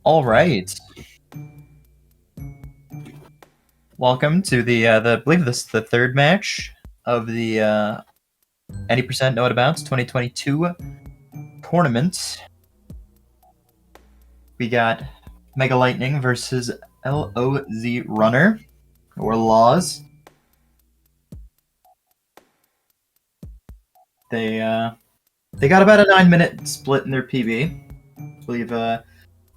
All right. Welcome to I believe this is the third match of the 80% Know It Abouts 2022 tournament. We got MegaLightning versus LOZRunner, or Laws. They got about a 9-minute split in their PB. I believe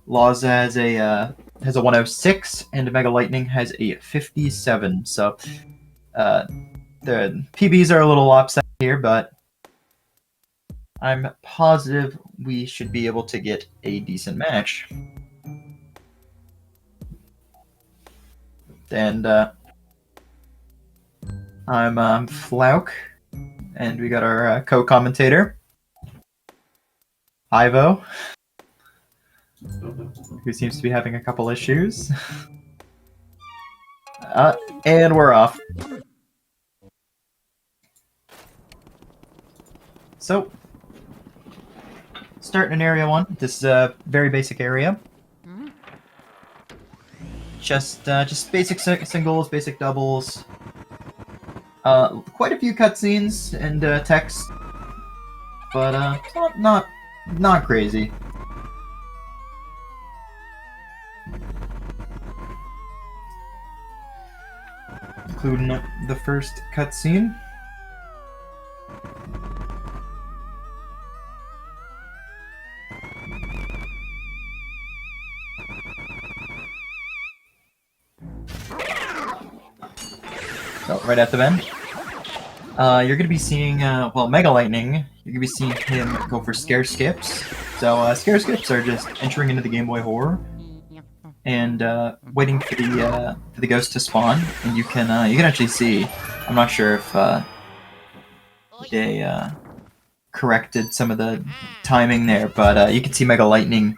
Laws has a 106 and MegaLightning has a 57. So the PBs are a little lopsided here, but I'm positive we should be able to get a decent match. And I'm Flauk, and we got our co-commentator, Ivo, who seems to be having a couple issues. And we're off. So, starting in area 1. This is a very basic area. Just basic singles, basic doubles. Quite a few cutscenes and text, but not crazy. Including the first cutscene. So, right at the bend. You're going to be seeing, MegaLightning, you're going to be seeing him go for scare skips. So, scare skips are just entering into the Game Boy Horror and waiting for the ghost to spawn. And you can actually see, I'm not sure if they corrected some of the timing there, but you can see MegaLightning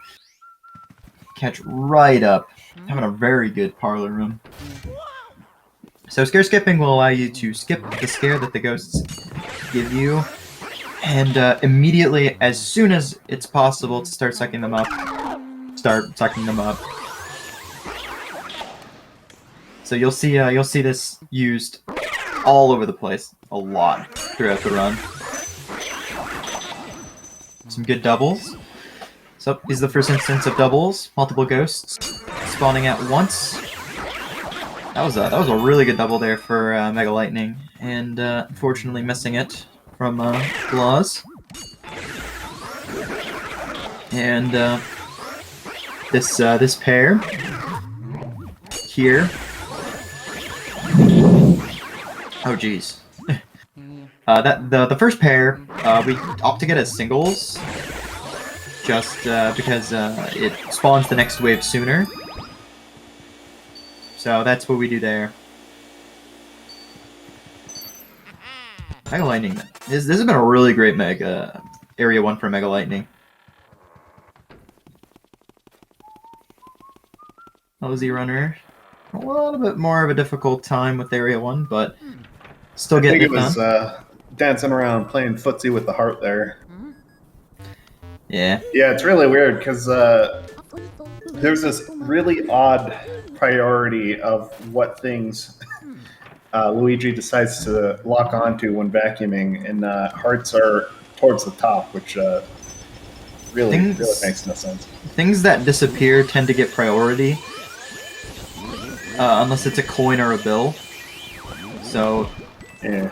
catch right up, having a very good parlor room. So scare skipping will allow you to skip the scare that the ghosts give you, and immediately, as soon as it's possible to start sucking them up, start sucking them up. So you'll see this used all over the place, a lot throughout the run. Some good doubles. So is the first instance of doubles, multiple ghosts spawning at once. That was a really good double there for MegaLightning, and unfortunately missing it from Laws. And this pair here. Oh geez. The first pair we opt to get as singles, just because it spawns the next wave sooner. So that's what we do there. MegaLightning. This has been a really great area 1 for MegaLightning. LOZRunner, a little bit more of a difficult time with area 1, but still getting it done. I think it was dancing around playing footsie with the heart there. Yeah. Yeah, it's really weird because there's this really odd priority of what things Luigi decides to lock onto when vacuuming, and hearts are towards the top, which really makes no sense. Things that disappear tend to get priority, unless it's a coin or a bill. So, yeah.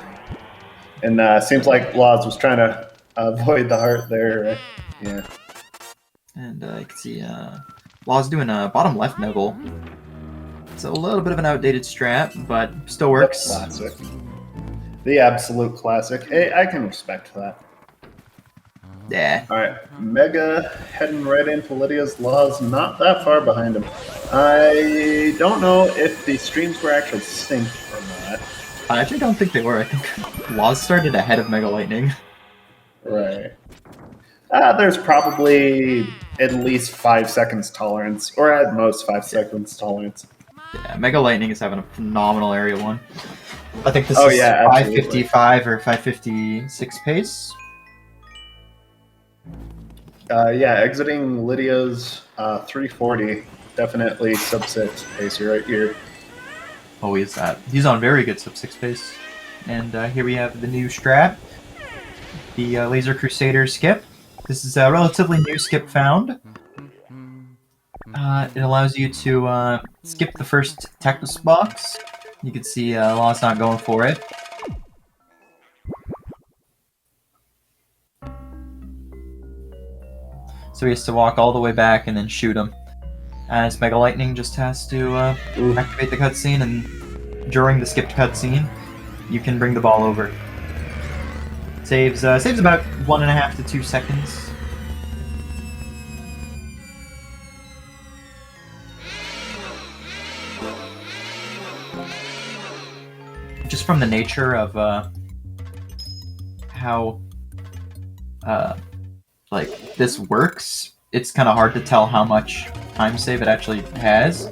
And seems like Laws was trying to avoid the heart there. Right? Yeah. And you can see Laws doing a bottom left nibble. It's a little bit of an outdated strat, but still works. Classic. The absolute classic. Hey, I can respect that. Yeah. Alright, Mega heading right into Lydia's. Laws not that far behind him. I don't know if the streams were actually synced or not. I actually don't think they were. I think Laws started ahead of MegaLightning. Right. There's probably at least 5 seconds tolerance, or at most 5 seconds tolerance. Yeah, MegaLightning is having a phenomenal area 1. I think this is absolutely. 555 or 556 pace. Yeah, exiting Lydia's 340. Definitely sub 6 pacer right here. Oh, he's on very good sub 6 pace. And here we have the new strat, the Laser Crusader skip. This is a relatively new skip found. It allows you to skip the first Technos box. You can see Law's not going for it. So he has to walk all the way back and then shoot him. As MegaLightning just has to activate the cutscene, and during the skipped cutscene, you can bring the ball over. Saves about 1.5 to 2 seconds. Just from the nature of how like this works, it's kind of hard to tell how much time save it actually has.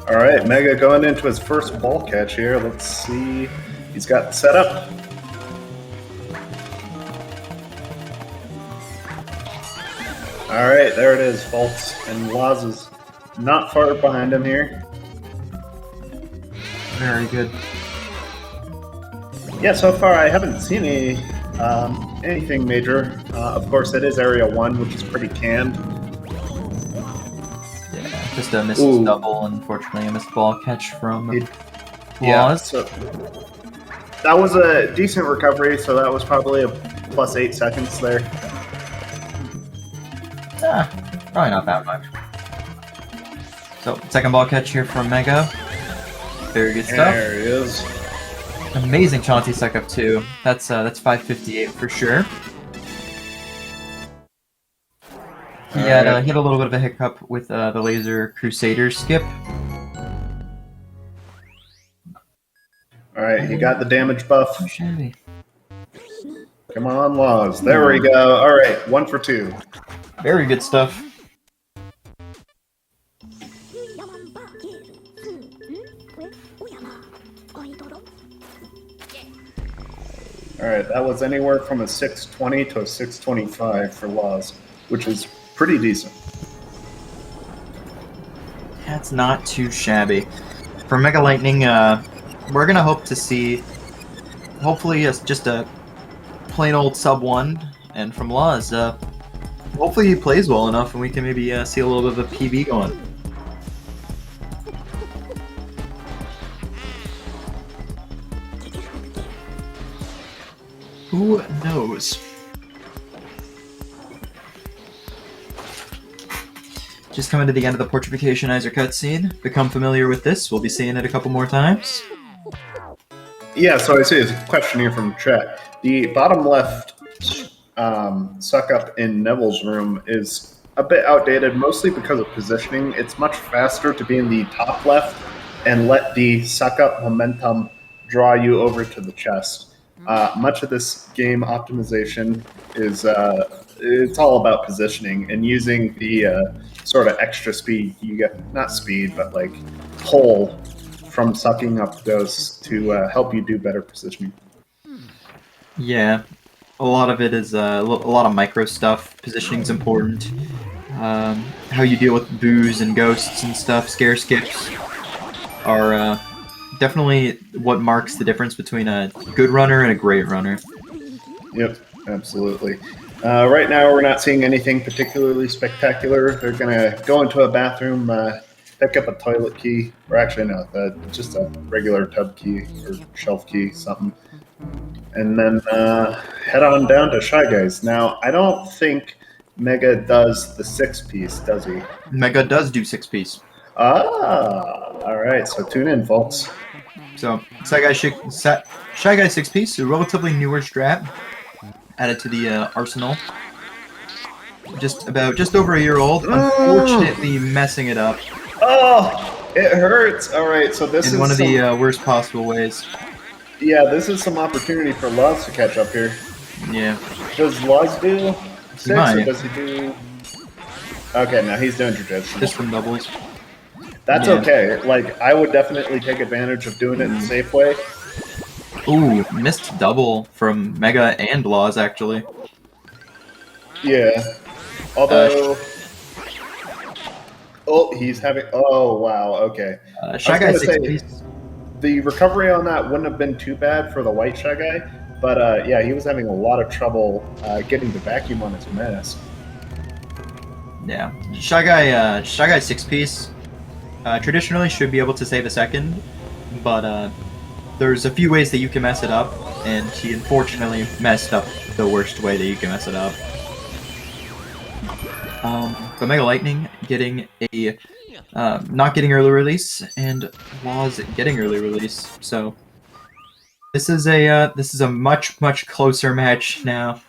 All right, Mega going into his first ball catch here. Let's see. He's got set up. All right, there it is, folks. And Laz is not far behind him here. Very good. Yeah, so far I haven't seen anything major. Of course, it is Area 1, which is pretty canned. Yeah, just a missed double, unfortunately. A missed ball catch from Yeah, so that was a decent recovery, so that was probably a plus 8 seconds there. Probably not that much. So, second ball catch here from Mega. Very good stuff. There he is. Amazing Chauncey suck up too. That's 558 for sure. He had a little bit of a hiccup with the Laser Crusader skip. All right, he got the damage buff. Oh, shabby. Come on, Laws. There we go. All right, 1 for 2. Very good stuff. All right, that was anywhere from a 620 to a 625 for Laws, which is pretty decent. That's not too shabby. For MegaLightning, we're gonna hope to see, hopefully, just a plain old sub 1, and from Laws, hopefully he plays well enough, and we can maybe see a little bit of a PB going. Who knows? Just coming to the end of the Portrificationizer cutscene. Become familiar with this. We'll be seeing it a couple more times. Yeah, so I see a question here from chat. The bottom left suck up in Neville's room is a bit outdated, mostly because of positioning. It's much faster to be in the top left and let the suck up momentum draw you over to the chest. Much of this game optimization is it's all about positioning and using the sort of extra speed you get, not speed, but like pull from sucking up ghosts to help you do better positioning. Yeah, a lot of it is a lot of micro stuff. Positioning's important. How you deal with boos and ghosts and stuff, scare skips are definitely what marks the difference between a good runner and a great runner. Yep, absolutely. Right now, we're not seeing anything particularly spectacular. They're going to go into a bathroom, pick up a toilet key, or actually, no, just a regular tub key or shelf key, something, and then head on down to Shy Guys. Now, I don't think Mega does the 6-piece, does he? Mega does do 6-piece. All right, so tune in, folks. So, Shy Guy 6-piece, a relatively newer strat, added to the arsenal. Just over a year old. Unfortunately, messing it up. Oh, it hurts. All right, so this is in one of the worst possible ways. Yeah, this is some opportunity for Luz to catch up here. Yeah. Does Luz do 6 might. or does he do? Okay, now he's doing jiu-jitsu. Just some doubles. That's okay. Like, I would definitely take advantage of doing it in a safe way. Ooh, missed double from Mega and Laws, actually. Yeah. Although, oh, he's having. Oh wow. Okay. Shy Guy 6-piece. The recovery on that wouldn't have been too bad for the white Shy Guy, but yeah, he was having a lot of trouble getting the vacuum on his mask. Yeah, Shy Guy 6-piece. Traditionally should be able to save a second, but there's a few ways that you can mess it up, and he unfortunately messed up the worst way that you can mess it up. But MegaLightning getting a not getting early release, and Loz getting early release. So this is a much closer match now.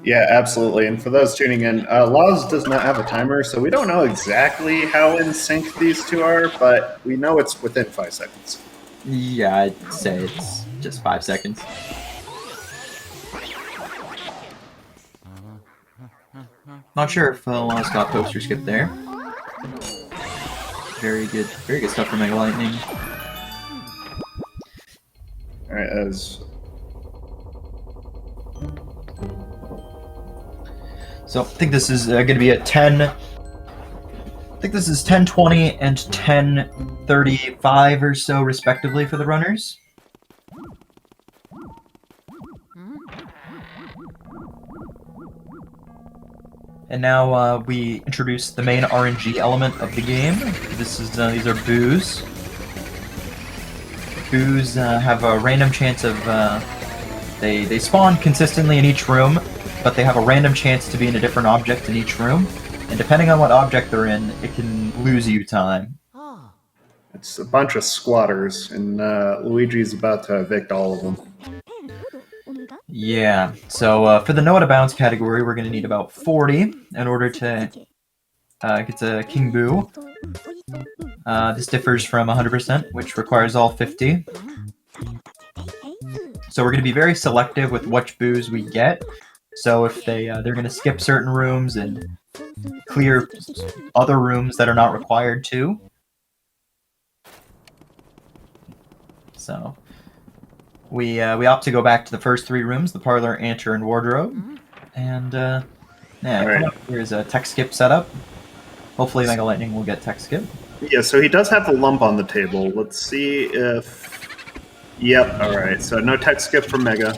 Yeah, absolutely. And for those tuning in, Loz does not have a timer, so we don't know exactly how in sync these two are, but we know it's within 5 seconds. Yeah, I'd say it's just 5 seconds. Not sure if Loz got poster skip there. Very good stuff from MegaLightning. Alright, as so I think this is going to be a 10. I think this is 10-20 and 10-35 or so, respectively, for the runners. And now we introduce the main RNG element of the game. This is these are boos. Boos have a random chance of they spawn consistently in each room, but they have a random chance to be in a different object in each room. And depending on what object they're in, it can lose you time. it's a bunch of squatters, and Luigi's about to evict all of them. Yeah, so for the no out of bounds category, we're going to need about 40 in order to get to King Boo. This differs from 100%, which requires all 50. So we're going to be very selective with which boos we get. So if they're going to skip certain rooms and clear other rooms that are not required to. So we opt to go back to the first 3 rooms: the parlor, ante, and wardrobe. And yeah, Right. here's a tech skip setup. Hopefully MegaLightning will get tech skip. Yeah, so he does have the lump on the table. Let's see if... Yep, alright, so no tech skip from Mega.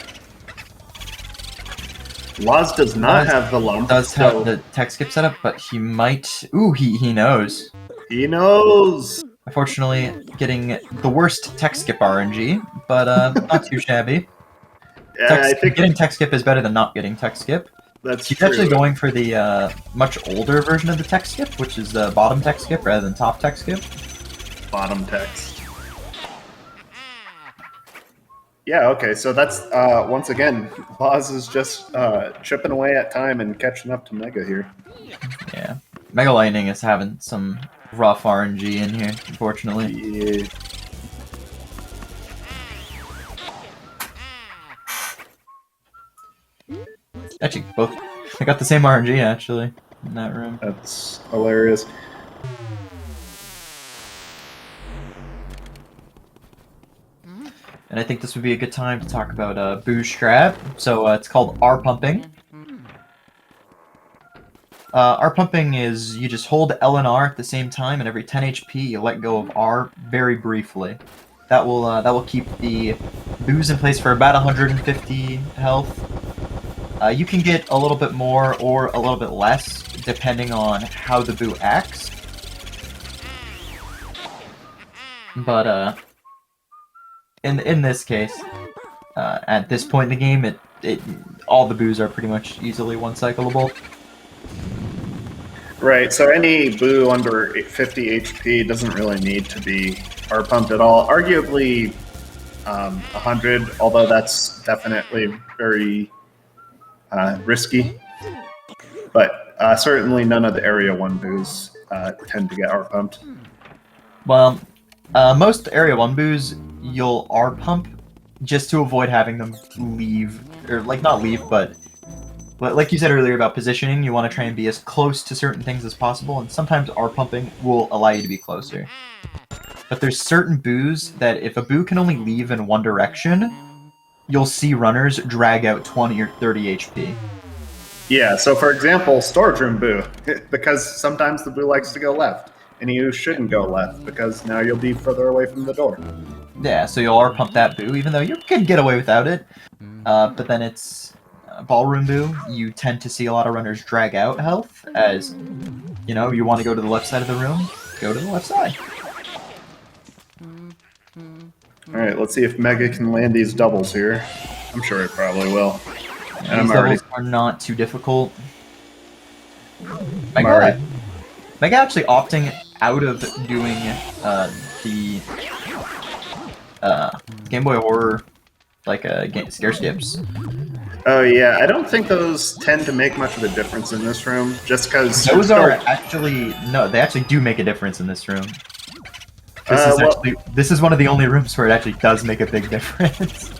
Loz does not have the lump. Does have the tech skip setup, but he might... Ooh, he knows. He knows! Unfortunately, getting the worst tech skip RNG, but not too shabby. I think Getting tech skip is better than not getting tech skip. that's He's true. actually going for the much older version of the tech skip, which is the bottom tech skip rather than top tech skip. Bottom text. Yeah, okay, so that's, once again, Loz is just chipping away at time and catching up to Mega here. Yeah. MegaLightning is having some rough RNG in here, unfortunately. Yeah. Actually, both. I got the same RNG, actually, in that room. That's hilarious. And I think this would be a good time to talk about Boo Strat. So it's called R pumping. R pumping is you just hold L and R at the same time, and every 10 HP you let go of R very briefly. That will keep the boos in place for about 150 health. You can get a little bit more or a little bit less depending on how the boo acts. But in this case, at this point in the game, all the boos are pretty much easily one-cyclable. Right, so any boo under 50 HP doesn't really need to be R pumped at all. Arguably 100, although that's definitely very risky. But certainly none of the Area 1 boos tend to get R pumped. Well, most Area 1 boos, you'll R pump just to avoid having them leave, or like not leave, but like you said earlier about positioning, you want to try and be as close to certain things as possible, and sometimes R pumping will allow you to be closer. But there's certain boos that if a boo can only leave in one direction, you'll see runners drag out 20 or 30 HP. Yeah, so for example, storage room boo, because sometimes the boo likes to go left, and you shouldn't go left, because now you'll be further away from the door. Yeah, so you'll R-pump that boo, even though you can get away without it. But then it's ballroom boo. You tend to see a lot of runners drag out health, as, you know, you want to go to the left side of the room, go to the left side. Alright, let's see if Mega can land these doubles here. I'm sure it probably will. And these doubles are not too difficult. already... Mega actually opting out of doing the Game Boy Horror, like scare skips. Oh yeah, I don't think those tend to make much of a difference in this room, just because... Those are actually... No, they actually do make a difference in this room. This is one of the only rooms where it actually does make a big difference.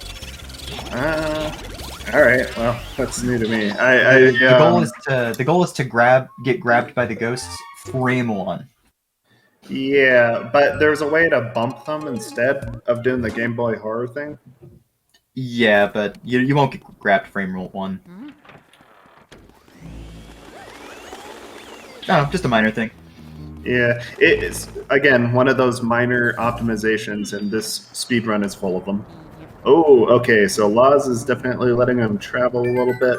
Alright, well, that's new to me. The goal is to get grabbed by the ghosts frame 1. Yeah, but there's a way to bump them instead of doing the Game Boy Horror thing. Yeah, but you won't get grabbed frame 1. Oh, just a minor thing. Yeah, it's, again, one of those minor optimizations, and this speedrun is full of them. Oh, okay, so Loz is definitely letting him travel a little bit.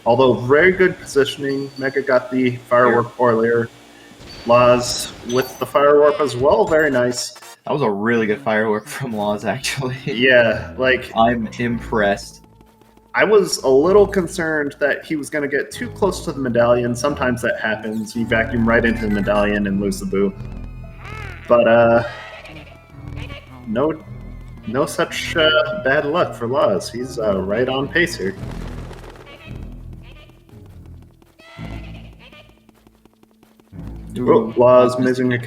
Although very good positioning. Mega got the firework earlier. Loz with the firework as well, very nice. That was a really good firework from Loz, actually. Yeah, like... I'm impressed. I was a little concerned that he was going to get too close to the medallion. Sometimes that happens. You vacuum right into the medallion and lose the boo. But, no such bad luck for Loz. He's right on pace here. Oh, Loz missing a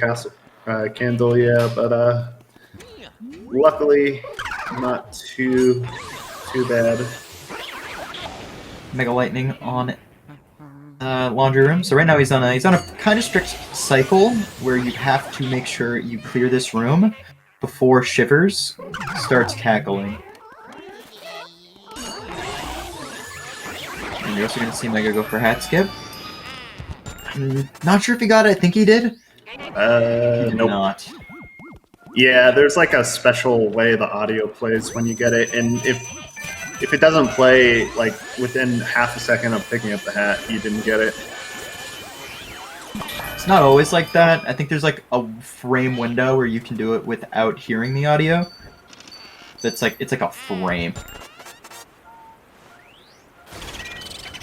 candle, yeah, but luckily not too bad. MegaLightning on laundry room. So right now he's on a kind of strict cycle where you have to make sure you clear this room before Shivers starts cackling. And you're also going to see Mega go for hat skip. Not sure if he got it. I think he did. Nope. Not. Yeah, there's like a special way the audio plays when you get it, and if it doesn't play like within half a second of picking up the hat, you didn't get it. It's not always like that. I think there's like a frame window where you can do it without hearing the audio. It's like a frame.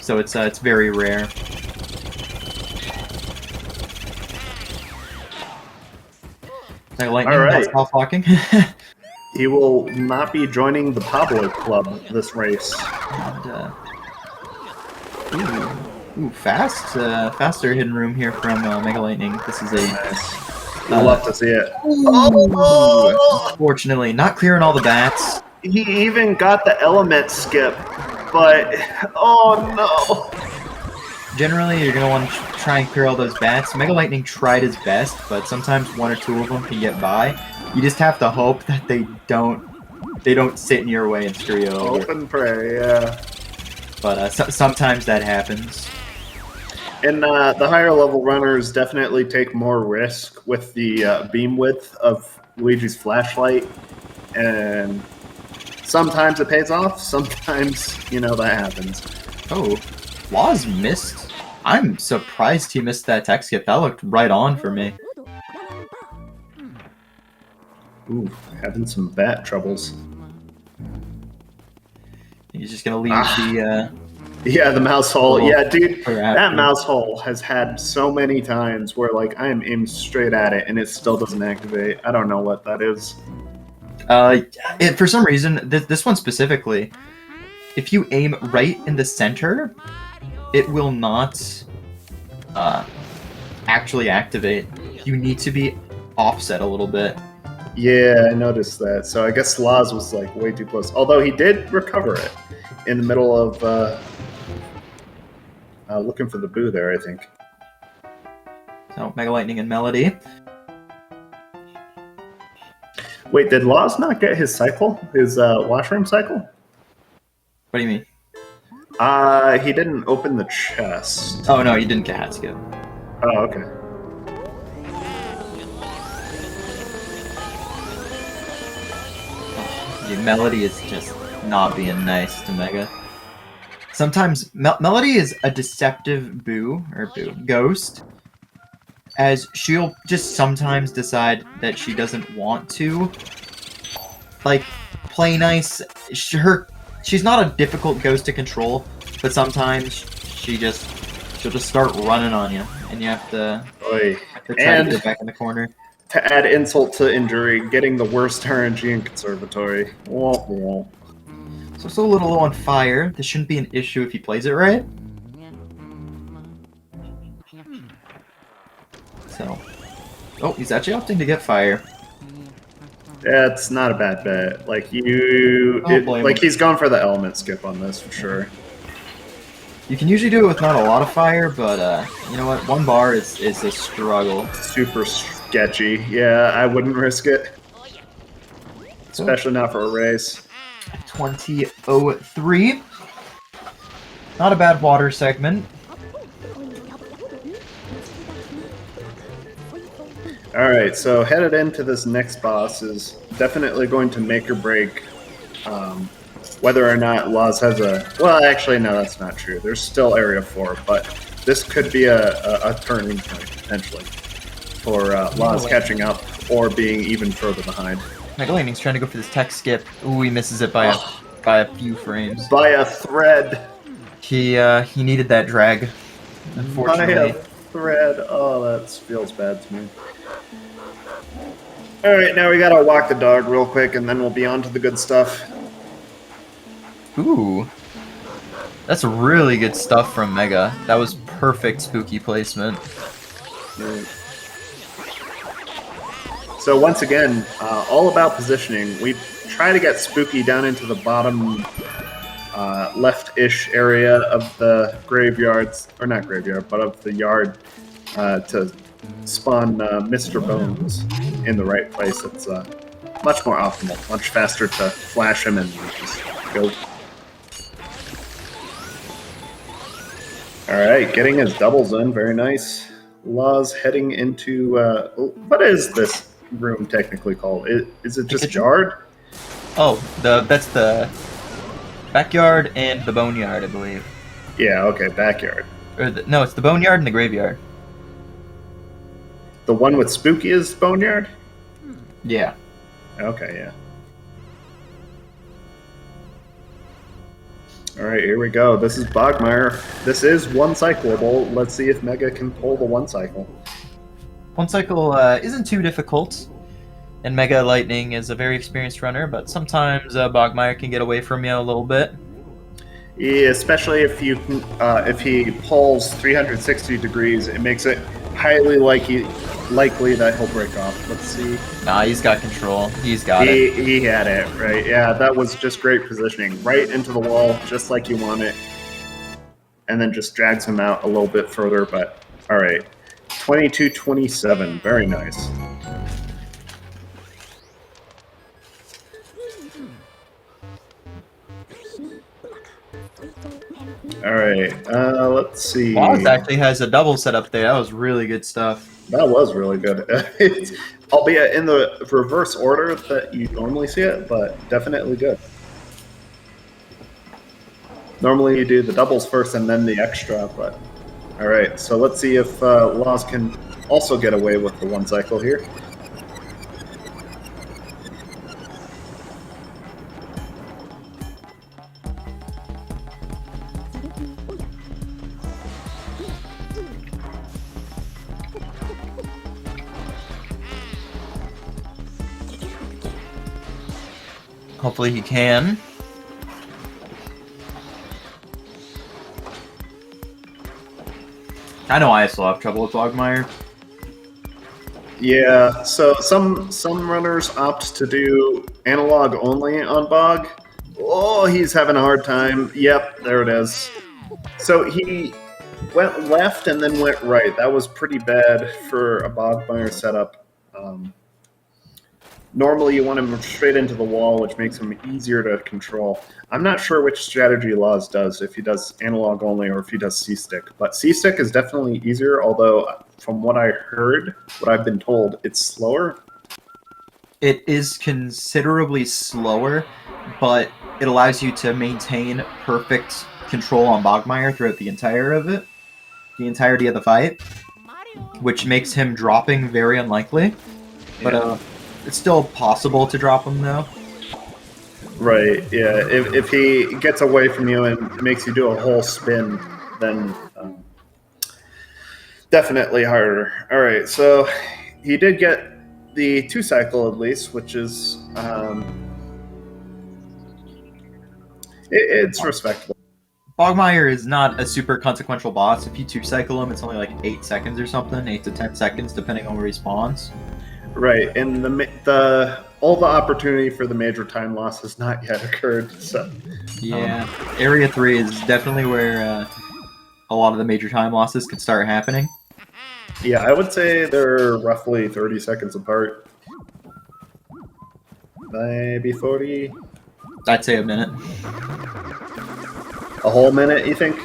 So it's very rare. MegaLightning, that's all talking. He will not be joining the Pablo Club this race. And, ooh, faster hidden room here from MegaLightning. This is a nice. Love to see it. Unfortunately, not clearing all the bats. He even got the element skip, but oh no. Generally, you're going to want to try and clear all those bats. MegaLightning tried his best, but sometimes one or two of them can get by. You just have to hope that they don't sit in your way and screw you over. Hope and pray, yeah. But sometimes that happens. And the higher level runners definitely take more risk with the beam width of Luigi's flashlight, and sometimes it pays off, sometimes, you know, that happens. Oh, Loz missed. I'm surprised he missed that tech skip. That looked right on for me. Ooh, having some bat troubles. He's just gonna leave the... Yeah, the mouse hole. Yeah, dude, that after. mouse hole has had so many times where, like, I am aimed straight at it and it still doesn't activate. I don't know what that is. For some reason, this one specifically, if you aim right in the center, it will not actually activate. You need to be offset a little bit. Yeah, I noticed that. So I guess Loz was like way too close. Although he did recover it in the middle of looking for the boo there, I think. So MegaLightning and Melody. Wait, did Loz not get his cycle? His washroom cycle? What do you mean? He didn't open the chest. Oh no, you didn't get hat skip. Oh, okay. Dude, Melody is just not being nice to Mega. Sometimes Melody is a deceptive ghost, as she'll just sometimes decide that she doesn't want to, like, play nice. She's not a difficult ghost to control, but sometimes she'll just start running on you, and you have to try to get back in the corner. To add insult to injury, getting the worst RNG in Conservatory. Womp womp. So it's a little low on fire. This shouldn't be an issue if he plays it right. So, oh, he's actually opting to get fire. That's not a bad bet. Like he's gone for the element skip on this for sure. You can usually do it with not a lot of fire, but you know what? 1 bar is a struggle. Super sketchy. Yeah, I wouldn't risk it, especially not for a race. 20:03. Not a bad water segment. Alright, so headed into this next boss is definitely going to make or break whether or not Loz has a... Well, actually, no, that's not true. There's still Area 4, but this could be a turning point, potentially, for Loz catching up or being even further behind. MegaLightning's trying to go for this tech skip. Ooh, he misses it by a few frames. By a thread! He needed that drag, unfortunately. By a thread. Oh, that feels bad to me. Alright, now we gotta walk the dog real quick, and then we'll be on to the good stuff. Ooh. That's really good stuff from Mega. That was perfect spooky placement. So once again, all about positioning. We try to get Spooky down into the bottom left-ish area of the graveyards, or not graveyard, but of the yard to spawn Mr. Bones in the right place. It's much more optimal, much faster to flash him and just go. Alright, getting his doubles in, very nice. Loz heading into, what is this room technically called? Is it just yard? Oh, that's the backyard and the boneyard, I believe. Yeah, okay, backyard. No, it's the boneyard and the graveyard. The one with Spooky is boneyard? Yeah. Okay, yeah. Alright, here we go. This is Bogmire. This is one cyclable. Let's see if Mega can pull the one cycle. One cycle isn't too difficult, and MegaLightning is a very experienced runner, but sometimes Bogmire can get away from you a little bit. Yeah, especially if he pulls 360 degrees, it makes it highly likely that he'll break off. Let's see. Nah, he's got control. He's got it. He had it, right? Yeah, that was just great positioning. Right into the wall, just like you want it. And then just drags him out a little bit further, but alright. 22-27, very nice. Alright, let's see. Loz actually has a double set up there. That was really good stuff. That was really good. It's, albeit in the reverse order that you normally see it, but definitely good. Normally you do the doubles first and then the extra, but... Alright, so let's see if Loz can also get away with the one cycle here. Hopefully he can. I know I still have trouble with Bogmire. Yeah, so some runners opt to do analog only on Bog. Oh, he's having a hard time. Yep, there it is. So he went left and then went right. That was pretty bad for a Bogmire setup. Normally, you want him straight into the wall, which makes him easier to control. I'm not sure which strategy Laws does, if he does analog only or if he does C-stick. But C-stick is definitely easier, although from what I heard, what I've been told, it's slower. It is considerably slower, but it allows you to maintain perfect control on Bogmire throughout the entirety of the fight, which makes him dropping very unlikely. But it's still possible to drop him though. Right, yeah. If he gets away from you and makes you do a whole spin, then definitely harder. All right, so he did get the 2-cycle at least, which is it's respectable. Bogmire is not a super consequential boss. If you 2-cycle him, it's only like 8 seconds or something, 8 to 10 seconds, depending on where he spawns. Right, and all the opportunity for the major time loss has not yet occurred. So yeah, Area 3 is definitely where a lot of the major time losses could start happening. Yeah, I would say they're roughly 30 seconds apart. Maybe 40. I'd say a minute. A whole minute, you think?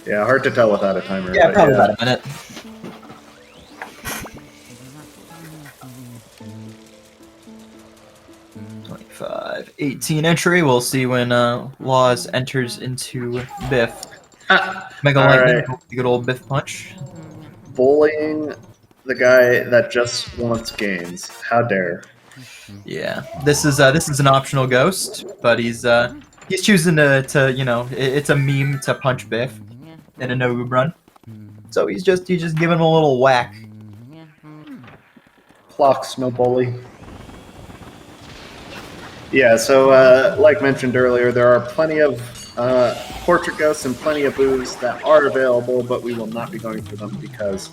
Yeah, hard to tell without a timer. Yeah, probably about a minute. $25, $18 entry. We'll see when Laws enters into Biff. MegaLightning, right. Good old Biff punch. Bullying the guy that just wants gains. How dare? Yeah, this is an optional ghost, but he's choosing to you know, it's a meme to punch Biff in a no-OoB run. So he's just giving him a little whack. Clocks, no bully. Yeah, so like mentioned earlier, there are plenty of portrait ghosts and plenty of boos that are available, but we will not be going through them because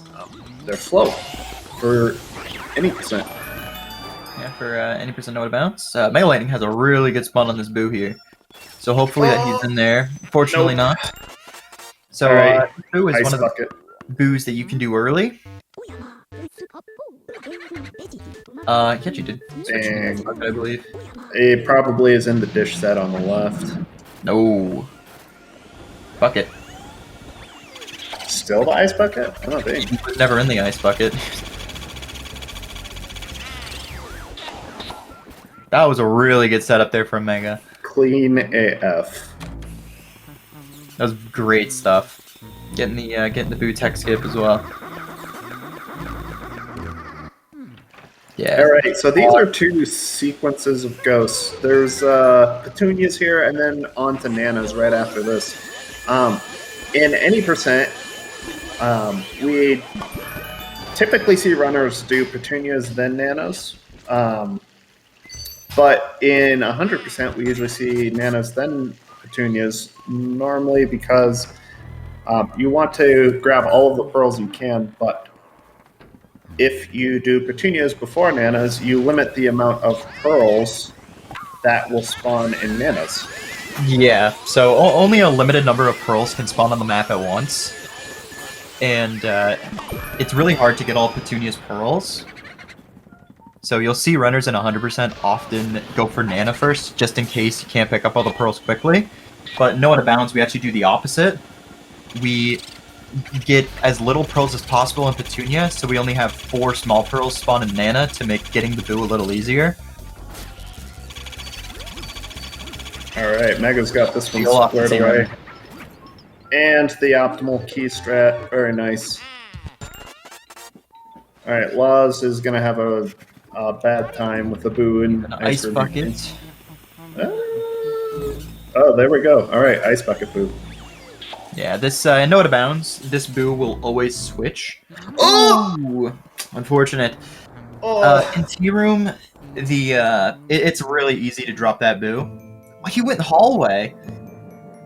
they're slow for any percent. Yeah, for any percent know to bounce. MegaLightning has a really good spawn on this boo here, so hopefully that he's in there. Fortunately not. So right. boo is Ice one of bucket. the boos that you can do early. Yeah, you did. Dang. I believe. It probably is in the dish set on the left. No. Bucket. Still the ice bucket? Oh, dang. He was never in the ice bucket. That was a really good setup there from Mega. Clean AF. That was great stuff. Getting the boo tech skip as well. Yeah. Alright, so these are two sequences of ghosts. There's petunias here and then on to nanas right after this. In any percent, we typically see runners do petunias then nanas. But in 100%, we usually see nanas then petunias, normally because you want to grab all of the pearls you can, but if you do petunias before nanas, you limit the amount of pearls that will spawn in nanas. Yeah, so only a limited number of pearls can spawn on the map at once. And it's really hard to get all Petunia's pearls. So you'll see runners in 100% often go for Nana first, just in case you can't pick up all the pearls quickly. But no out of bounds, we actually do the opposite. We get as little pearls as possible in Petunia, so we only have 4 small pearls spawn in Nana to make getting the boo a little easier. Alright, Mega's got this one squared away. And the optimal key strat, very nice. Alright, Laws is going to have a bad time with the boo and an ice bucket. Oh, there we go. Alright, ice bucket boo. Yeah, this, no out of bounds, this boo will always switch. Oh! Unfortunate. Oh. In T-Room, it's really easy to drop that boo. Oh, he went hallway.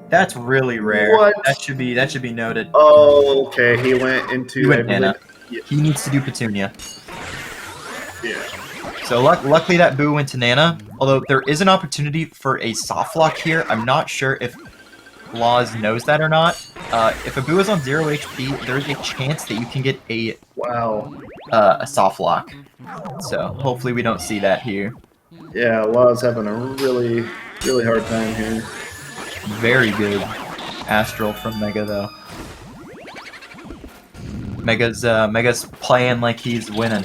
That's really rare. What? That should be noted. Oh, okay. He went into. He went Nana. Yeah. He needs to do Petunia. Yeah. So luckily that boo went to Nana. Although there is an opportunity for a soft lock here. I'm not sure if Laws knows that or not. If a Boo is on 0 HP, there's a chance that you can get Wow. a soft lock. So hopefully we don't see that here. Yeah, Law's having a really, really hard time here. Very good Astral from Mega though. Mega's playing like he's winning,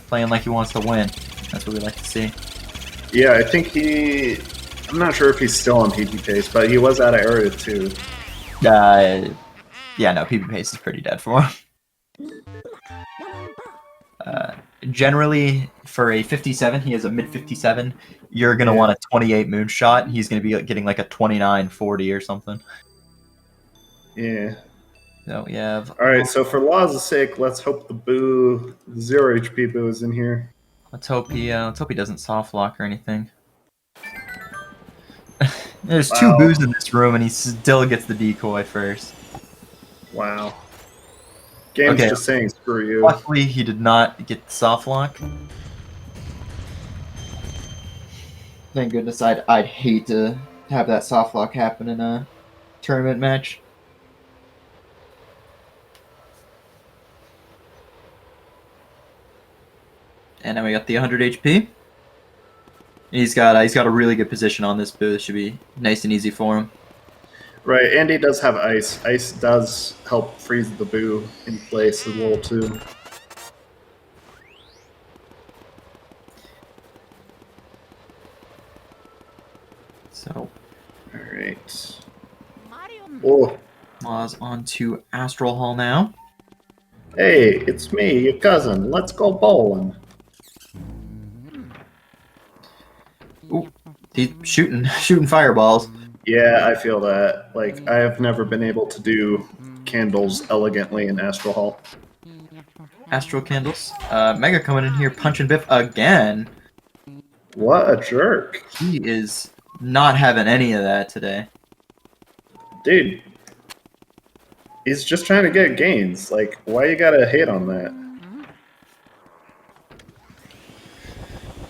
playing like he wants to win. That's what we like to see. Yeah, I think I'm not sure if he's still on PP pace, but he was out of area 2. Yeah, no, PP pace is pretty dead for him. Generally, for a 57, he has a mid 57. You're gonna want a 28 moonshot. He's gonna be getting like a 29, 40 or something. Yeah. So we have. All right. So for Law's sake, let's hope the Boo, 0 HP Boo, is in here. Let's hope he doesn't soft lock or anything. There's 2 Boos in this room, and he still gets the decoy first. Wow. Game's just saying screw you. Luckily, he did not get the soft lock. Thank goodness. I'd hate to have that soft lock happen in a tournament match. And now we got the 100 HP. He's got a really good position on this Boo. This should be nice and easy for him. Right, and he does have ice. Ice does help freeze the Boo in place as well too. So, all right. Oh, Laws on to Astral Hall now. Hey, it's me, your cousin. Let's go bowling. Ooh, he's shooting fireballs. Yeah, I feel that. Like, I have never been able to do candles elegantly in Astral Hall. Astral candles. Mega coming in here punching Biff again. What a jerk. He is not having any of that today. Dude. He's just trying to get gains. Like, why you gotta hate on that?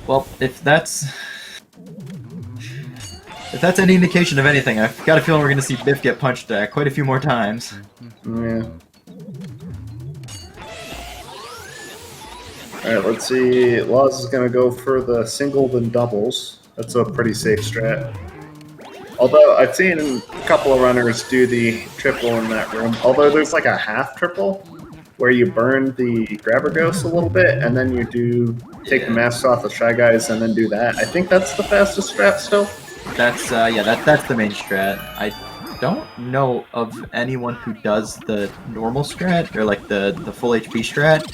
Well, if that's any indication of anything, I've got a feeling we're going to see Biff get punched quite a few more times. Yeah. Alright, let's see. Laws is going to go for the single then doubles. That's a pretty safe strat. Although, I've seen a couple of runners do the triple in that room. Although there's like a half triple, where you burn the grabber ghost a little bit, and then you take the masks off the Shy Guys and then do that. I think that's the fastest strat still. That's that's the main strat. I don't know of anyone who does the normal strat or like the full HP strat,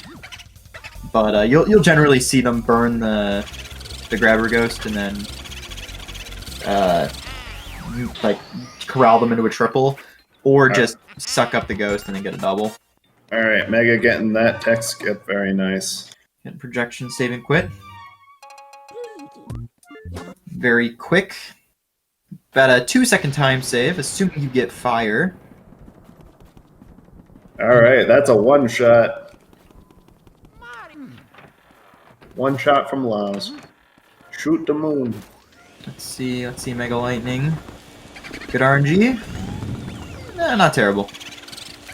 but you'll generally see them burn the grabber ghost and then like corral them into a triple, or just suck up the ghost and then get a double. All right, Mega getting that tech skip, very nice. Getting projection, save and quit. Very quick. About a 2-second time save, assuming you get fire. Alright, that's a one shot. One shot from Laws. Shoot the moon. Let's see MegaLightning. Good RNG. Not terrible.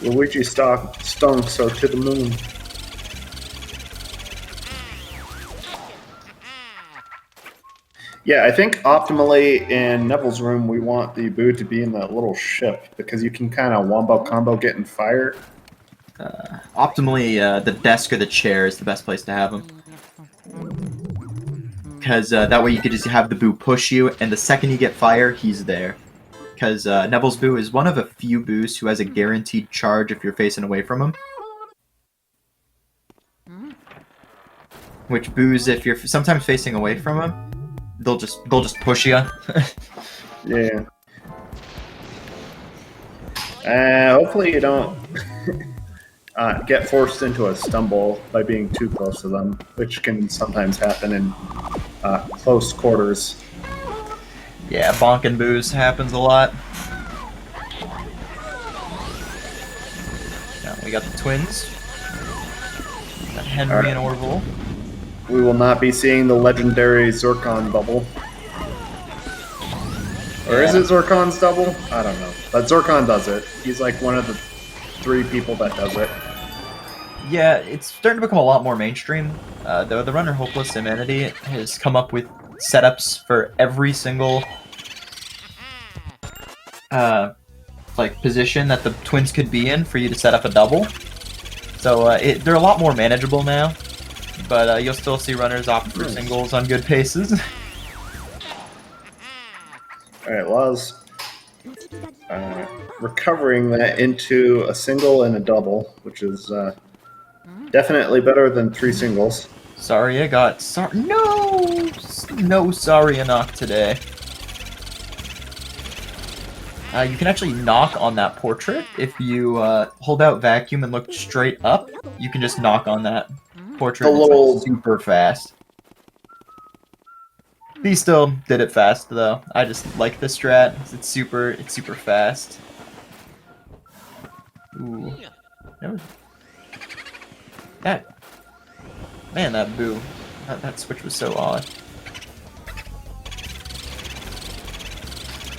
Luigi stunk, so to the moon. Yeah, I think optimally in Neville's room, we want the Boo to be in that little ship because you can kind of wombo combo getting fire. Optimally, the desk or the chair is the best place to have him. Because that way you could just have the Boo push you, and the second you get fire, he's there. Because Neville's Boo is one of a few Boos who has a guaranteed charge if you're facing away from him. Which Boos, if you're sometimes facing away from him, they'll just push you. Yeah. Hopefully you don't get forced into a stumble by being too close to them, which can sometimes happen in close quarters. Yeah, bonking Boos happens a lot. Now we got the twins. Got Henry and Orville. We will not be seeing the legendary Zircon bubble. Or is it Zircon's double? I don't know. But Zircon does it. He's like one of the 3 people that does it. Yeah, it's starting to become a lot more mainstream. The runner Hopeless Humanity has come up with setups for every single like position that the twins could be in for you to set up a double. So they're a lot more manageable now, but you'll still see runners opt for singles on good paces. All right, Loz. Recovering that into a single and a double, which is definitely better than 3 singles. Sorry, I got no sorry a knock today. You can actually knock on that portrait if you hold out vacuum and look straight up. You can just knock on that portrait. It's like super fast. He still did it fast though. I just like the strat. It's super fast. Ooh. That boo. That switch was so odd.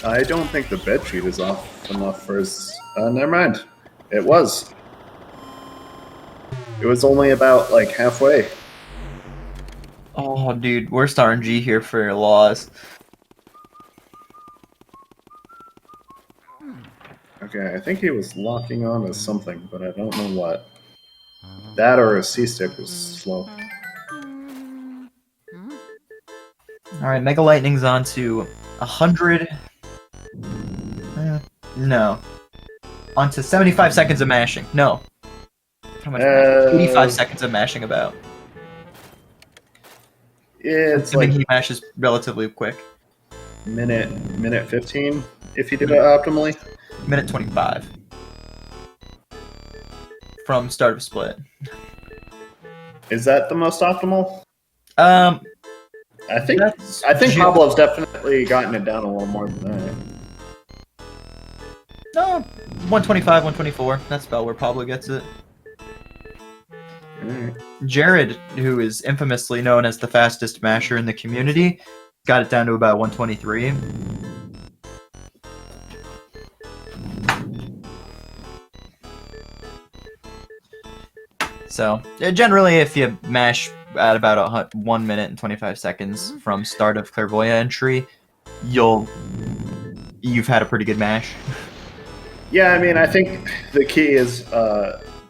I don't think the bedsheet is off enough for his... never mind. It was. It was only about, like, halfway. Oh, dude. Worst RNG here for Loz. Okay, I think he was locking on to something, but I don't know what. That or his C-stick was slow. Alright, MegaLightning's on to 100... no. On to 75 seconds of mashing. No. How much? 85 seconds of mashing about. Yeah, it's Assuming like he mashes relatively quick. minute 15 if you did it optimally. Minute 25. From start of split. Is that the most optimal? I think Pablo's definitely gotten it down a little more than that. No, 125, 124. That's about where Pablo gets it. Right. Jared, who is infamously known as the fastest masher in the community, got it down to about 123. So, generally, if you mash at about 1 minute and 25 seconds from start of Clairvoyant entry, you've had a pretty good mash. Yeah, I mean, I think the key is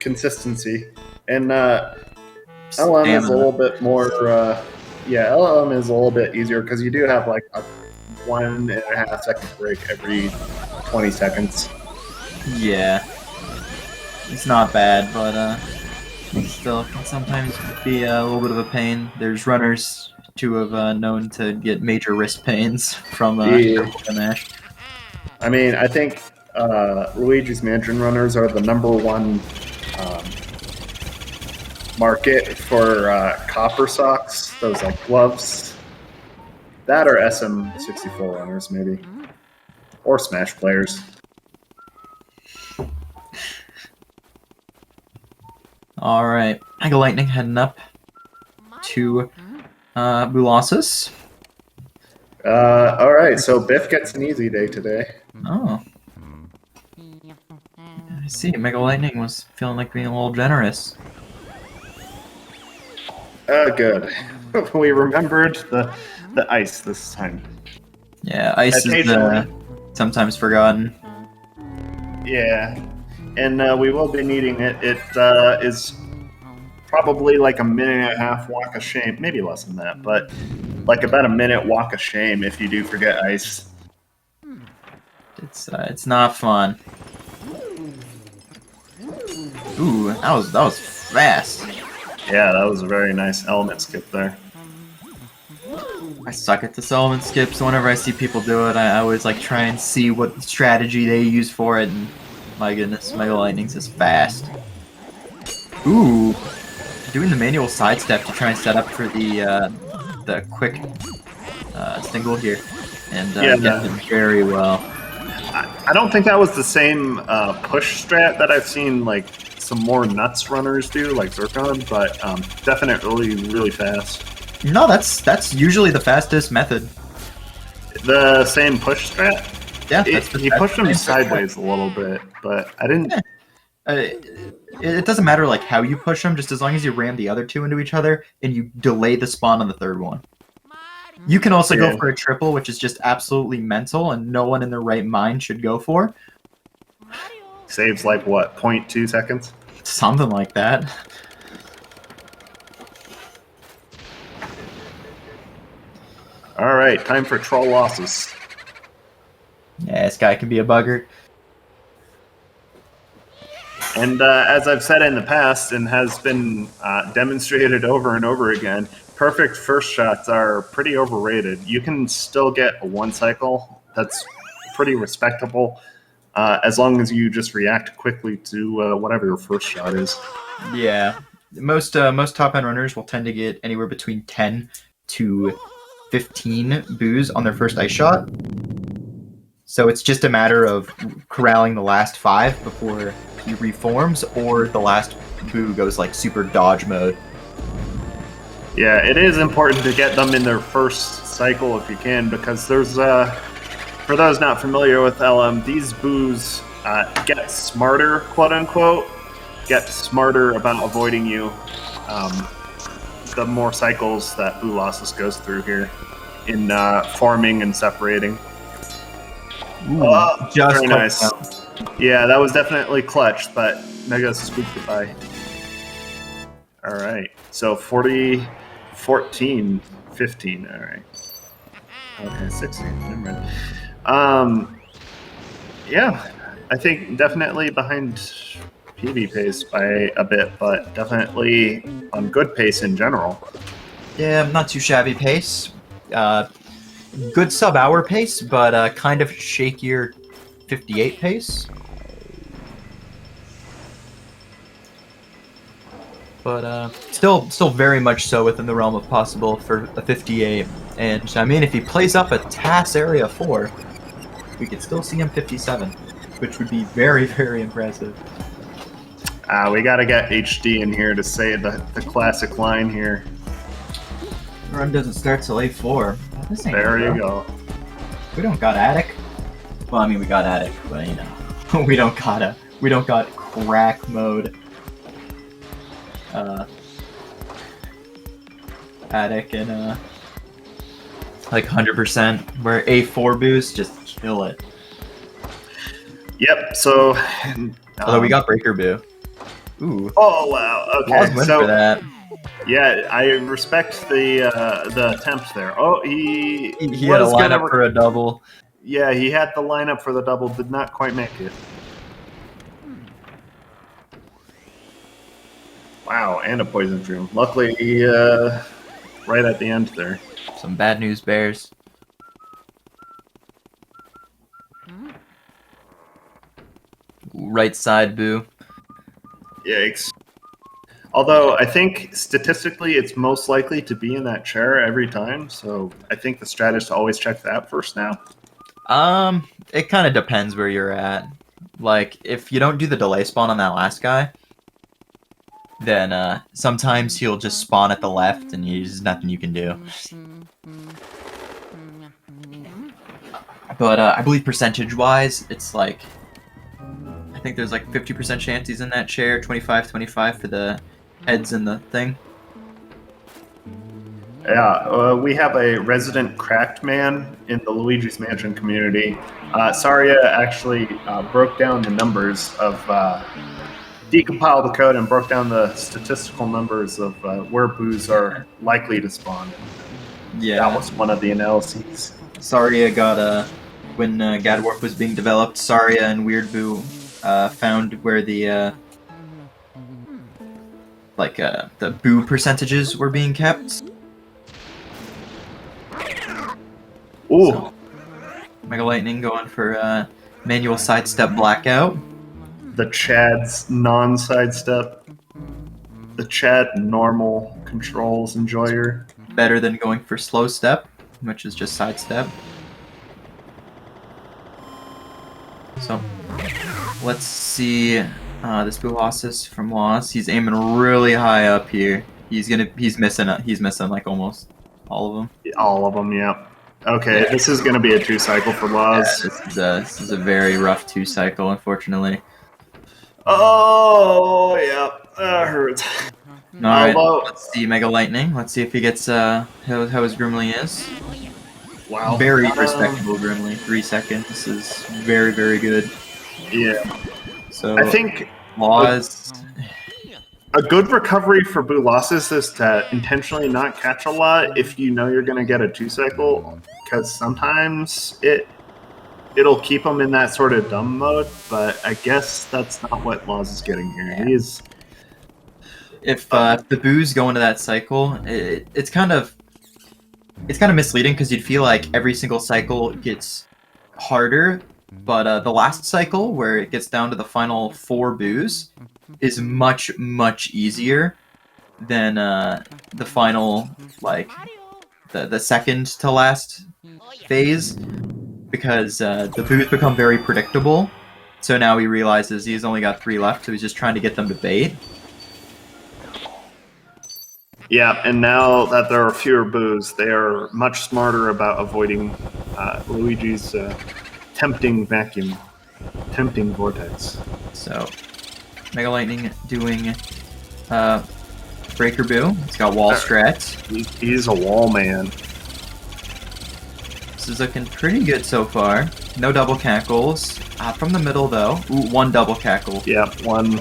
consistency, and LM is a little bit more. LM is a little bit easier because you do have like a 1.5 second break every 20 seconds. Yeah, it's not bad, but it still can sometimes be a little bit of a pain. There's runners who have known to get major wrist pains from the mash. I mean, I think Luigi's Mansion runners are the #1 market for copper socks, those like gloves. That or SM64 runners, maybe. Or Smash players. Alright, MegaLightning heading up to Bulasis. Alright, so Biff gets an easy day today. Oh. I see, MegaLightning was feeling like being a little generous. Good. We remembered the ice this time. Yeah, ice is sometimes forgotten. Yeah, and we will be needing it. It is probably like a 1.5 minute walk of shame, maybe less than that, but like about a minute walk of shame if you do forget ice. It's not fun. Ooh, that was fast. Yeah, that was a very nice element skip there. I suck at this element skip, so whenever I see people do it, I always like try and see what strategy they use for it, and my goodness, MegaLightning's is fast. Ooh, doing the manual sidestep to try and set up for the quick single here, and get it very well. I don't think that was the same push strat that I've seen like some more nuts runners do, like Zircon, but definitely really fast. No, that's usually the fastest method. the same push strat? Yeah, He pushed him sideways a little bit, but I didn't. It doesn't matter like how you push them, just as long as you ram the other two into each other and you delay the spawn on the third one. You can also go for a triple, which is just absolutely mental, and no one in their right mind should go for. Saves like what, 0.2 seconds? Something like that. All right, time for troll losses. Yeah, this guy can be a bugger. And as I've said in the past, and has been demonstrated over and over again, perfect first shots are pretty overrated. You can still get a one cycle that's pretty respectable, as long as you just react quickly to whatever your first shot is. Yeah, most top end runners will tend to get anywhere between 10 to 15 boos on their first ice shot. So it's just a matter of corralling the last 5 before he reforms, or the last boo goes like super dodge mode. Yeah, it is important to get them in their first cycle if you can, because there's, for those not familiar with LM, these boos get smarter, quote unquote, get smarter about avoiding you the more cycles that boo losses goes through here in forming and separating. Ooh, just very nice. Yeah, that was definitely clutch, but Mega scooped it by. All right, so 40, 14, 15. All right. Okay, 16. Never mind. Yeah, I think definitely behind PB pace by a bit, but definitely on good pace in general. Yeah, not too shabby pace. Good sub-hour pace, but kind of shakier 58 pace. But still very much so within the realm of possible for a 58. And I mean, if he plays up a TAS Area 4, we could still see him 57, which would be very, very impressive. We got to get HD in here to say the classic line here. The run doesn't start till A4. There you go. We don't got attic. Well, I mean, we got attic, but you know, we don't got crack mode. Attic and like 100%, where A4 boost just kill it. Yep. So, although we got breaker boo. Ooh. Oh wow. Okay. So for that. Yeah, I respect the attempt there. Oh, he had a lineup for a double. Yeah, he had the lineup for the double, did not quite make it. Wow, and a poison fume. Luckily, right at the end there. Some bad news bears. Right side boo. Yikes. Although I think statistically it's most likely to be in that chair every time, so I think the strat is to always check that first now. It kind of depends where you're at. Like, if you don't do the delay spawn on that last guy, then sometimes he'll just spawn at the left and there's nothing you can do. But I believe percentage-wise, it's like, I think there's like 50% chance he's in that chair, 25-25 for the heads and the thing. Yeah, we have a resident cracked man in the Luigi's Mansion community. Saria actually broke down the numbers of, decompiled the code and broke down the statistical numbers of where boos are likely to spawn. Yeah. That was one of the analyses. Saria got, when Gadwarp was being developed, Saria and Weird Boo found where the, the boo percentages were being kept. Ooh. So, MegaLightning going for manual sidestep blackout. The Chad's non-sidestep. The Chad normal controls enjoyer. Better than going for slow step, which is just sidestep. So, let's see this Boohossis from Loss. He's aiming really high up here. He's missing like almost all of them. All of them, yeah. Okay, this is going to be a 2-cycle for Loz. Yeah, this is a very rough 2-cycle, unfortunately. Oh, yeah, that hurts. Alright, let's see MegaLightning. Let's see if he gets how his Grimly is. Wow. Very respectable Grimly. 3 seconds. This is very, very good. Yeah. So I think Loz. a good recovery for Boo losses is to intentionally not catch a lot if you know you're going to get a 2-cycle, because sometimes it'll keep him in that sort of dumb mode, but I guess that's not what Loz is getting here. Yeah. He's If the Boos go into that cycle, it's kind of misleading because you'd feel like every single cycle gets harder, but the last cycle where it gets down to the final 4 Boos is much, much easier than the final, like, the second to last phase, because the Boos become very predictable. So now he realizes he's only got 3 left, so he's just trying to get them to bait. Yeah, and now that there are fewer Boos, they are much smarter about avoiding Luigi's tempting vacuum, tempting vortex. So, MegaLightning doing Breaker Boo. He's got wall strats. He's a wall man. This is looking pretty good so far. No double cackles. From the middle, though. Ooh, 1 double cackle. Yep, 1.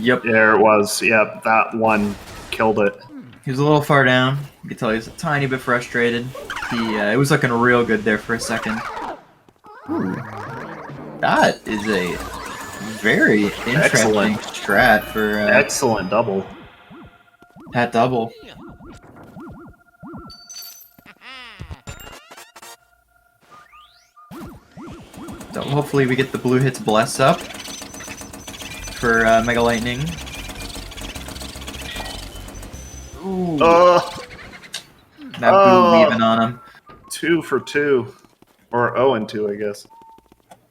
Yep. There it was. Yep, that one killed it. He was a little far down. You can tell he was a tiny bit frustrated. It was looking real good there for a second. Ooh. That is a very interesting strat for excellent double. That double. So hopefully we get the blue hits bless up for MegaLightning. Ooh. That Boo leaving on him. 2 for 2. Or 0 and 2, I guess.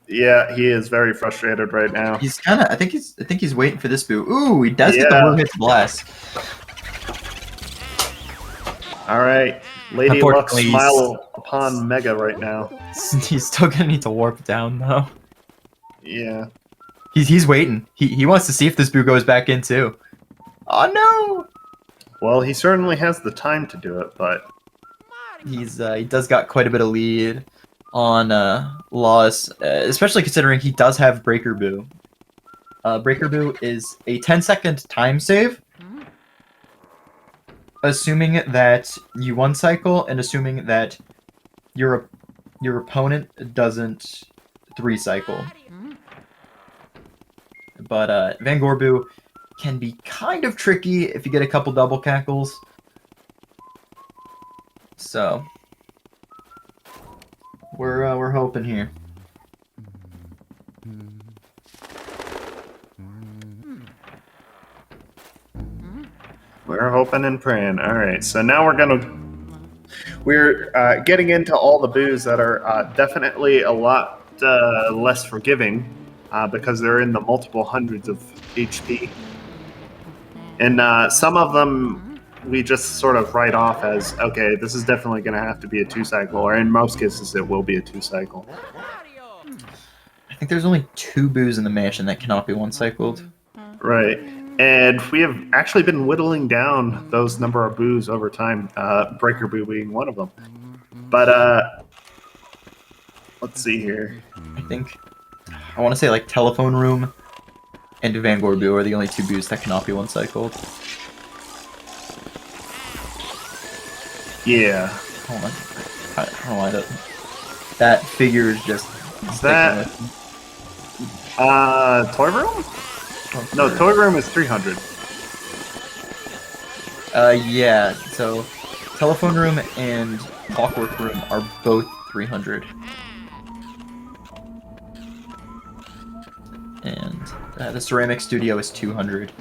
Yeah, he is very frustrated right now. He's kind of. I think he's waiting for this Boo. Ooh, he does get the blue hits bless. All right, Lady Luck smile upon Mega right now. He's still gonna need to warp down though. Yeah. He's waiting. He wants to see if this Boo goes back in too. Oh no! Well, he certainly has the time to do it, but he does got quite a bit of lead on Loz, especially considering he does have Breaker Boo. Breaker Boo is a 10-second time save, assuming that you 1-cycle and assuming that your opponent doesn't 3-cycle. But Van Gorboo can be kind of tricky if you get a couple double cackles. So we're hoping here. We're hoping and praying. All right, so now we're getting into all the Boos that are definitely a lot less forgiving because they're in the multiple hundreds of HP, and some of them we just sort of write off as, okay, this is definitely going to have to be a 2-cycle, or in most cases it will be a 2-cycle. I think there's only 2 Boos in the mansion that cannot be 1-cycled. Right. And we have actually been whittling down those number of Boos over time, Breaker Boo being one of them. But let's see here. I want to say like Telephone Room and Van Gorboo are the only 2 Boos that cannot be 1-cycled. Yeah. Hold on. I don't. That figure is just. Is that Toy Room? No, Toy Room is 300. Yeah. So, Telephone Room and Clockwork Room are both 300. And the Ceramic Studio is 200.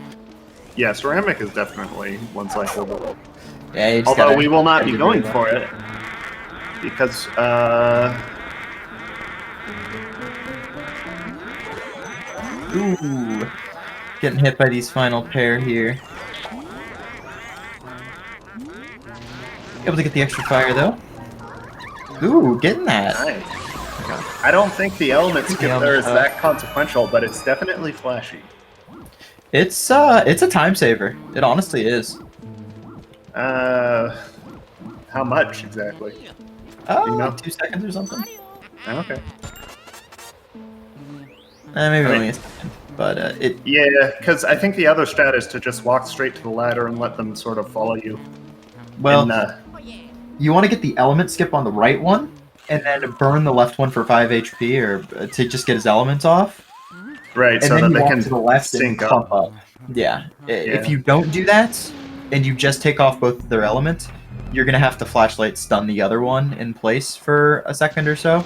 Yeah, Ceramic is definitely 1-cyclable. Yeah, although we will not be going for it because ooh, getting hit by these final pair here. Able to get the extra fire though. Ooh, getting that. Nice. I don't think the element skip there is that consequential, but it's definitely flashy. It's a time saver. It honestly is. How much exactly? Oh, You know? like 2 seconds or something. Okay. Maybe I mean, only a second. But it. Yeah, because I think the other strat is to just walk straight to the ladder and let them sort of follow you. Well, And, you want to get the element skip on the right one, and then burn the left one for 5 HP, or to just get his elements off. right, And so then that you they walk can to the left and sync clump up. up. Yeah. If Yeah. you don't do that, and you just take off both of their elements, you're gonna have to flashlight stun the other one in place for a second or so.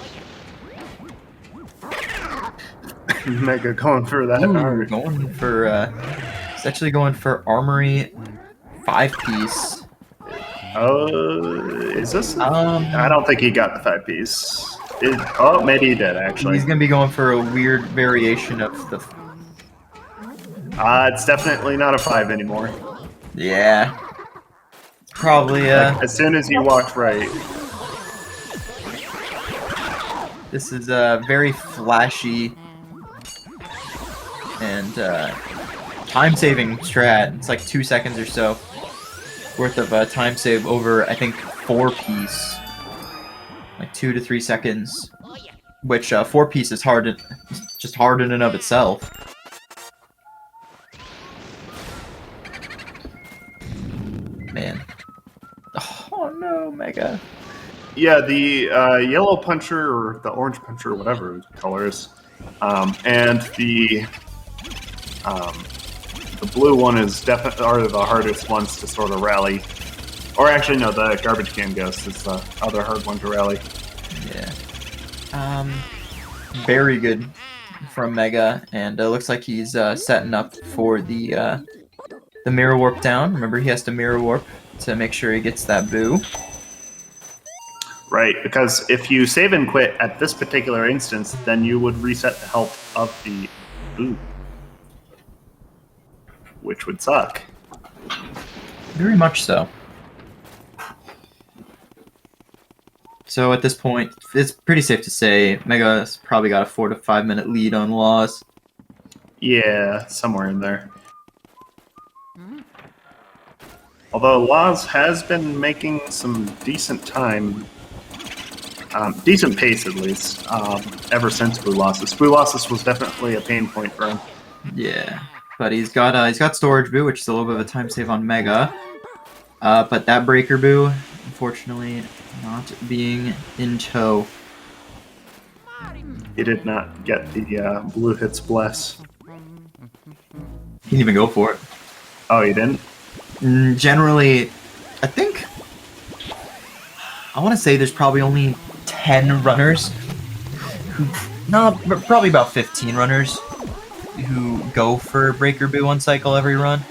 Mega going for that Ooh, hard. going for it's actually going for armory 5-piece. Is this? I don't think he got the 5-piece. Oh, maybe he did actually. He's gonna be going for a weird variation of the. It's definitely not a 5 anymore. Yeah. Probably. Like, as soon as you walked right. This is a very flashy and time-saving strat. It's like 2 seconds or so worth of time save over, I think, 4-piece. Like 2 to 3 seconds, which 4-piece is hard, just hard in and of itself. Man. Oh no, Mega. Yeah, the yellow puncher or the orange puncher, whatever the color is, and the blue one is definitely are the hardest ones to sort of rally. Or actually, no, the garbage can ghost is the other hard one to rally. Yeah. Very good from Mega, and it looks like he's setting up for the mirror warp down. Remember, he has to mirror warp to make sure he gets that boo. Right, because if you save and quit at this particular instance, then you would reset the health of the boo, which would suck. Very much so. So at this point, it's pretty safe to say Mega's probably got a 4 to 5 minute lead on Laws. Yeah, somewhere in there. Although Laws has been making some decent time, decent pace at least, ever since Blue Losses. Blue Losses was definitely a pain point for him. Yeah, but he's got storage boo, which is a little bit of a time save on Mega. But that breaker boo, unfortunately, not being in tow. He did not get the blue hits bless. He didn't even go for it. Oh, you didn't? Generally, I think I want to say there's probably only 10 runners who, no, probably about 15 runners who go for breaker boo one cycle every run.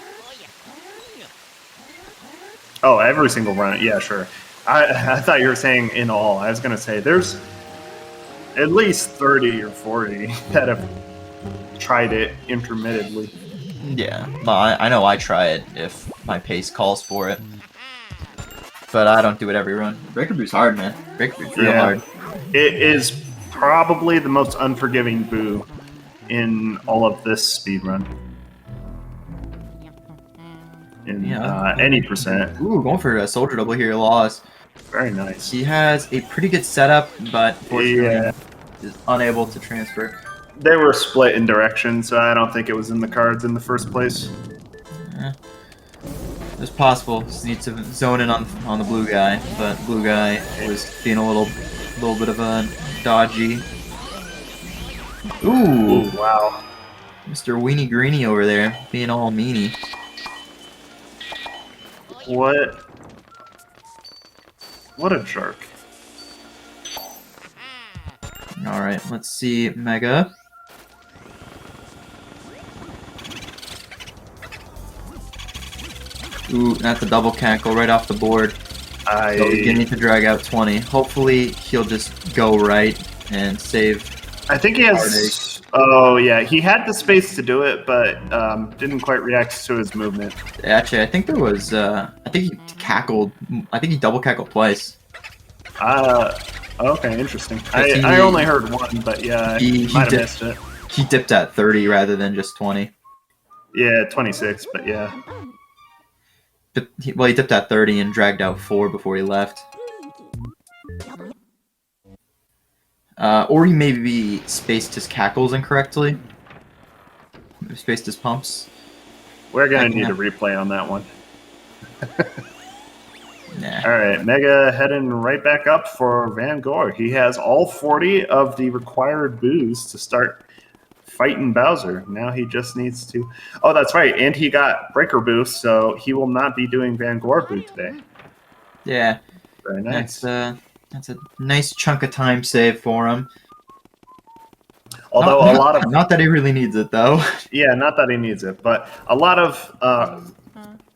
Oh, every single run. Yeah, sure. I thought you were saying in all. I was going to say there's at least 30 or 40 that have tried it intermittently. Yeah, well, I know I try it if my pace calls for it. But I don't do it every run. Breaker boo's hard, man. Breaker boo's real hard. It is probably the most unforgiving boo in all of this speed run. In any percent. Ooh, going for a soldier double here, Laws. Very nice. He has a pretty good setup, but fortunately is unable to transfer. They were split in direction, so I don't think it was in the cards in the first place. It's possible. Just need to zone in on the blue guy, but blue guy was being a little bit of a dodgy. Ooh, Wow. Mr. Weenie Greenie over there, being all meanie. What a jerk. Alright, let's see Mega. Ooh, that's a double cackle right off the board. So we're gonna need to drag out 20. Hopefully he'll just go right and save. I think he has. Oh yeah, he had the space to do it, but didn't quite react to his movement. Actually, I think there was. I think he cackled. I think he double cackled twice. Okay, interesting. He- I only heard one, but yeah, He might have did- missed it. He dipped at 30 rather than just 20. Yeah, 26, but yeah. Well, he dipped at 30 and dragged out 4 before he left. Or he maybe spaced his cackles incorrectly. Spaced his pumps. We're gonna need a replay on that one. Nah. Alright, Mega heading right back up for Van Gore. He has all 40 of the required boos to start fighting Bowser. Now he just needs to... Oh, that's right, and he got Breaker boost, so he will not be doing Van Gore boo today. Yeah. Very nice. That's a nice chunk of time saved for him. Although a lot of... Not that he really needs it, though. Yeah, not that he needs it, but a lot of...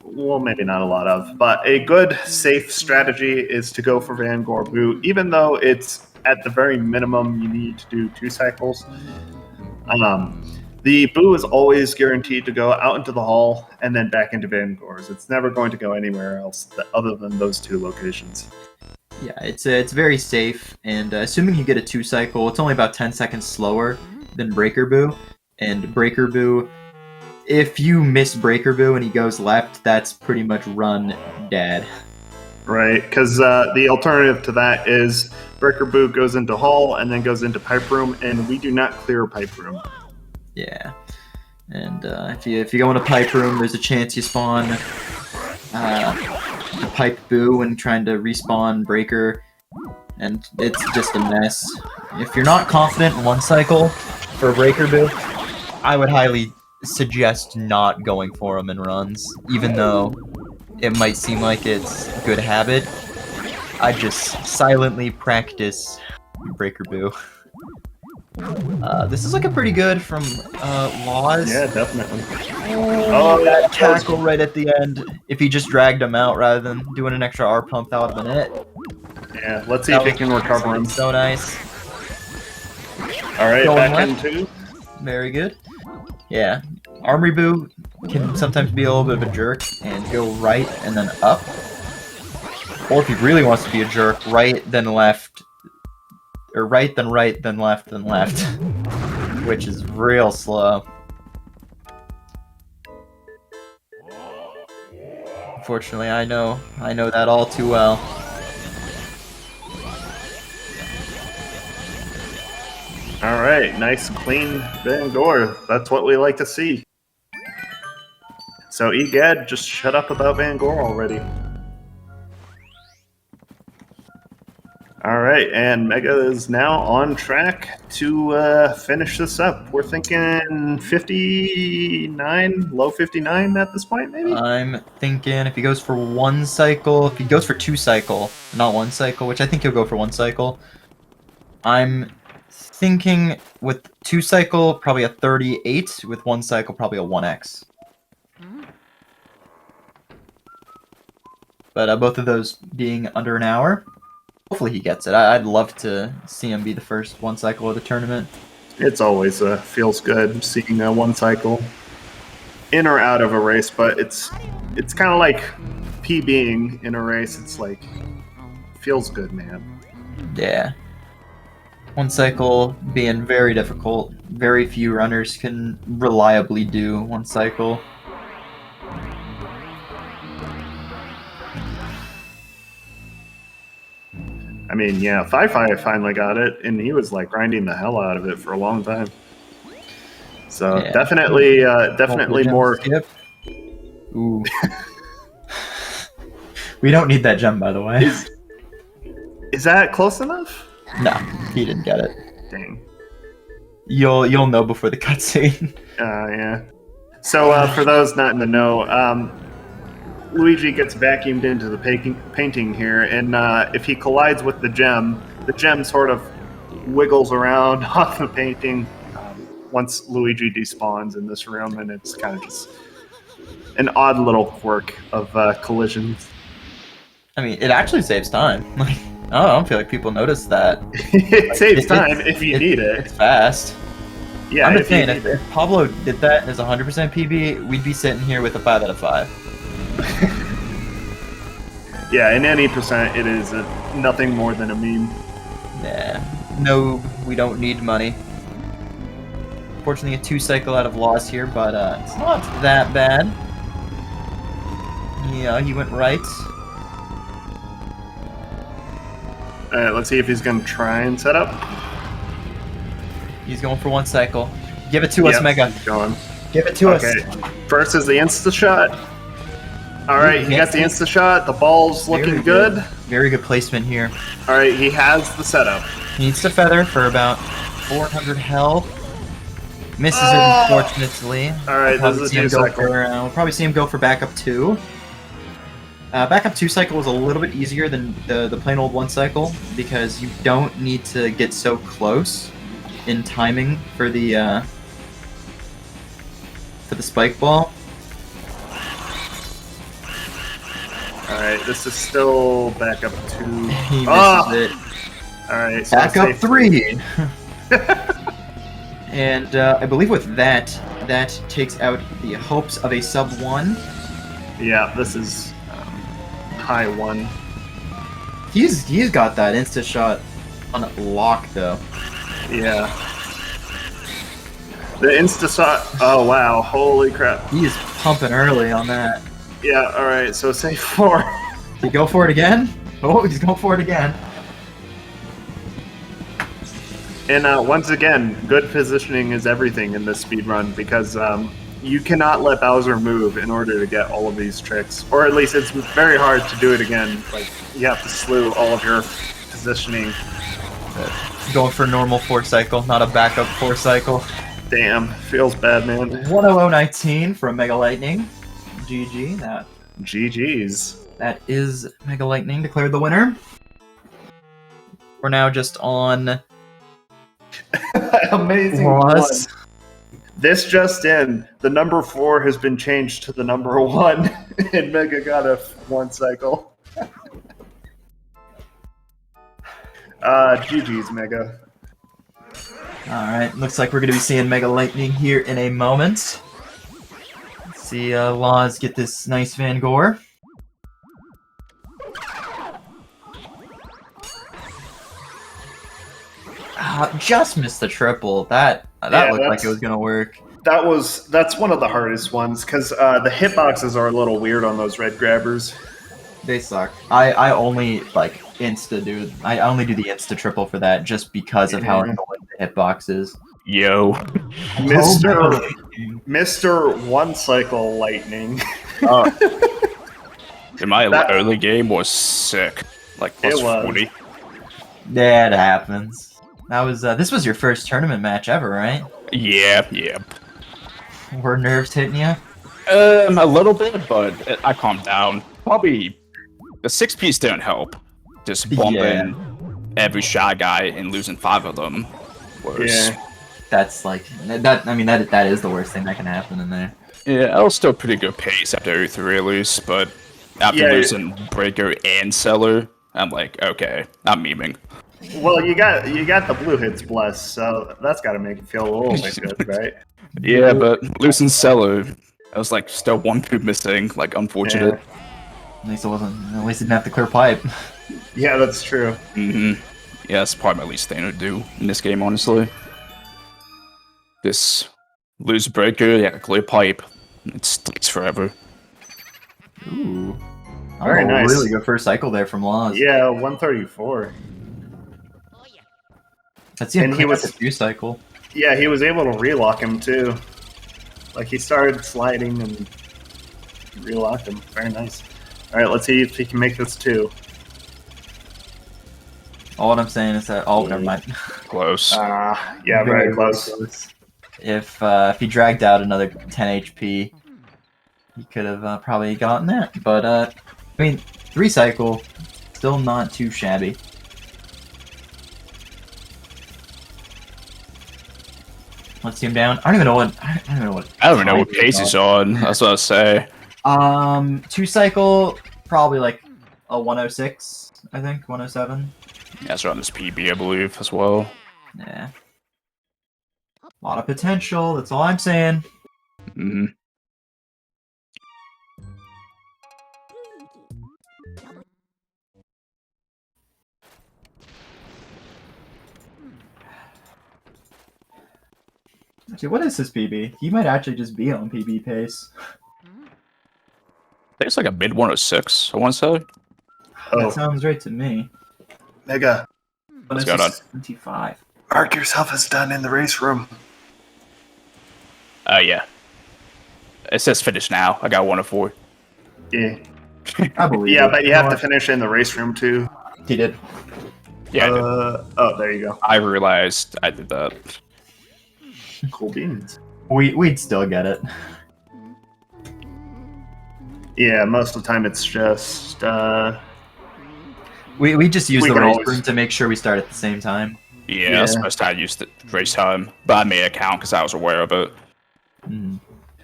well, maybe not a lot of, but a good, safe strategy is to go for Van Gore boo, even though it's at the very minimum you need to do 2 cycles. The boo is always guaranteed to go out into the hall and then back into Van Gore's. It's never going to go anywhere else other than those 2 locations. Yeah, it's very safe, and assuming you get a 2 cycle, it's only about 10 seconds slower than Breaker Boo. And Breaker Boo, if you miss Breaker Boo and he goes left, that's pretty much run dead. Right, because the alternative to that is Breaker Boo goes into hall and then goes into pipe room, and we do not clear pipe room. Yeah, and if you go into pipe room, there's a chance you spawn a pipe Boo when trying to respawn Breaker, and it's just a mess. If you're not confident in 1 cycle for Breaker Boo, I would highly suggest not going for him in runs, even though it might seem like it's a good habit. I just silently practice Breaker Boo. This is looking pretty good from Laws. Yeah, definitely. Oh, that tackle right at the end. If he just dragged him out rather than doing an extra R pump, that would have been it. Yeah, let's see if he can recover him. So nice. Alright, Going back left. into. Very good. Yeah. Armory Boo can sometimes be a little bit of a jerk and go right and then up. Or if he really wants to be a jerk, right then left. Or right then left then left. Which is real slow. Unfortunately, I know that all too well. Alright, nice clean Van Gore. That's what we like to see. So Egad, just shut up about Van Gore already. Alright, and Mega is now on track to finish this up. We're thinking 59, low 59 at this point, maybe? I'm thinking if he goes for 1 cycle, if he goes for 2 cycle, not 1 cycle, which I think he'll go for 1 cycle, I'm thinking with 2 cycle, probably a 38, with 1 cycle, probably a 1x. But both of those being under an hour, hopefully he gets it. I'd love to see him be the first 1 cycle of the tournament. It's always feels good seeing a 1 cycle in or out of a race, but it's kind of like PBing in a race. It's like, feels good, man. Yeah. 1 cycle being very difficult. Very few runners can reliably do 1 cycle. I mean, yeah, Fi-Fi finally got it, and he was like grinding the hell out of it for a long time. So Yeah. definitely more. Skip. Ooh. We don't need that gem, by the way. Is that close enough? No, he didn't get it. Dang. You'll know before the cutscene. Yeah. So for those not in the know, Luigi gets vacuumed into the painting here, and if he collides with the gem sort of wiggles around off the painting once Luigi despawns in this room, and it's kind of just an odd little quirk of collisions. I mean, it actually saves time. Like, I don't feel like people notice that. It saves time if you need it. It's fast. Yeah, I'm just saying, if Pablo did that as 100% PB, we'd be sitting here with a 5 out of 5. Yeah, in any percent, it is nothing more than a meme. Yeah. No, we don't need money. Fortunately, a 2-cycle out of loss here, but it's not that bad. Yeah, he went right. Alright, let's see if he's gonna try and set up. He's going for 1 cycle. Give it to us, Mega. He's going. Give it to us. First is the insta shot. Alright, he got the insta shot. The ball's looking good. Very good placement here. Alright, he has the setup. He needs to feather for about 400 health. Misses it, unfortunately. Alright, this is a 2-cycle. We'll probably see him go for backup 2. Backup 2-cycle is a little bit easier than the plain old 1-cycle because you don't need to get so close in timing for the spike ball. Alright, this is still backup 2. He misses it. Alright, so Backup 3! And I believe with that takes out the hopes of a sub 1. Yeah, this is high 1. He's got that insta shot on lock though. Yeah. The insta shot. Oh wow! Holy crap! He is pumping early on that. Yeah. All right. So say 4. Did he go for it again? Oh, he's going for it again. And once again, good positioning is everything in this speed run because you cannot let Bowser move in order to get all of these tricks, or at least it's very hard to do it again. Like you have to slew all of your positioning. Going for a normal 4-cycle, not a backup 4-cycle. Damn, feels bad, man. 10019 from MegaLightning. GG. GG's. That is MegaLightning declared the winner. We're now just on amazing loss. This just in, the number 4 has been changed to the number 1, and Mega got a 1-cycle. GG's, Mega. Alright, looks like we're going to be seeing MegaLightning here in a moment. Let's see Laws get this nice Van Gore. Just missed the triple. That looked like it was going to work. That's one of the hardest ones, because the hitboxes are a little weird on those red grabbers. They suck. I only insta do. I only do the insta triple for that just because of how annoying the hitbox is. Yo, Mr. 1-cycle lightning. In my early game was sick, like plus 40. Yeah, it happens. That was this was your first tournament match ever, right? Yeah. Were nerves hitting you? A little bit, but I calmed down. Probably the 6Ps don't help. Just bumping every shy guy and losing 5 of them. Worse. Yeah. That's like that. I mean, that is the worst thing that can happen in there. Yeah, I was still pretty good pace after 3 release, but after losing Breaker and Seller, I'm like, okay, I'm memeing. Well, you got the blue hits blessed, so that's got to make it feel a little bit good, right? Yeah, but losing Seller, I was like still 1 poop missing, like unfortunate. Yeah. At least it wasn't. At least it didn't have to clear pipe. Yeah, that's true. Yeah, that's probably my least thing to do in this game, honestly. This lose Breaker, yeah, clear pipe. It takes forever. Ooh. Very nice. Really good first cycle there from Laws. Yeah, 134. That's the he was a 2-cycle. Yeah, he was able to relock him too. Like he started sliding and relocked him. Very nice. All right, let's see if he can make this 2. All I'm saying is that never mind. Close. Yeah, very close. If he dragged out another 10 HP, he could have probably gotten that. But I mean, 3-cycle, still not too shabby. Let's see him down. I don't even know what. I don't know what pace he's on. That's what I say. 2-cycle, probably like a 106. I think 107. Yeah, that's around this PB, I believe, as well. Yeah. A lot of potential. That's all I'm saying. Actually, what is his PB? He might actually just be on PB pace. I think it's like a mid 106, I want to say. Oh, That sounds right to me. Mega, What's going on? 25. mark yourself as done in the race room. Yeah. It says finish now. I got 1 of 4. Yeah. I believe Yeah, it. but you have to finish in the race room too. He did. Yeah, I did. Oh, there you go. I realized I did that. Cool beans. We'd still get it. Yeah, most of the time it's just. We just use We the can race always- room to make sure we start at the same time. Yeah, Yeah. I was supposed to have used it race time, but I made an account because I was aware of it. Mm.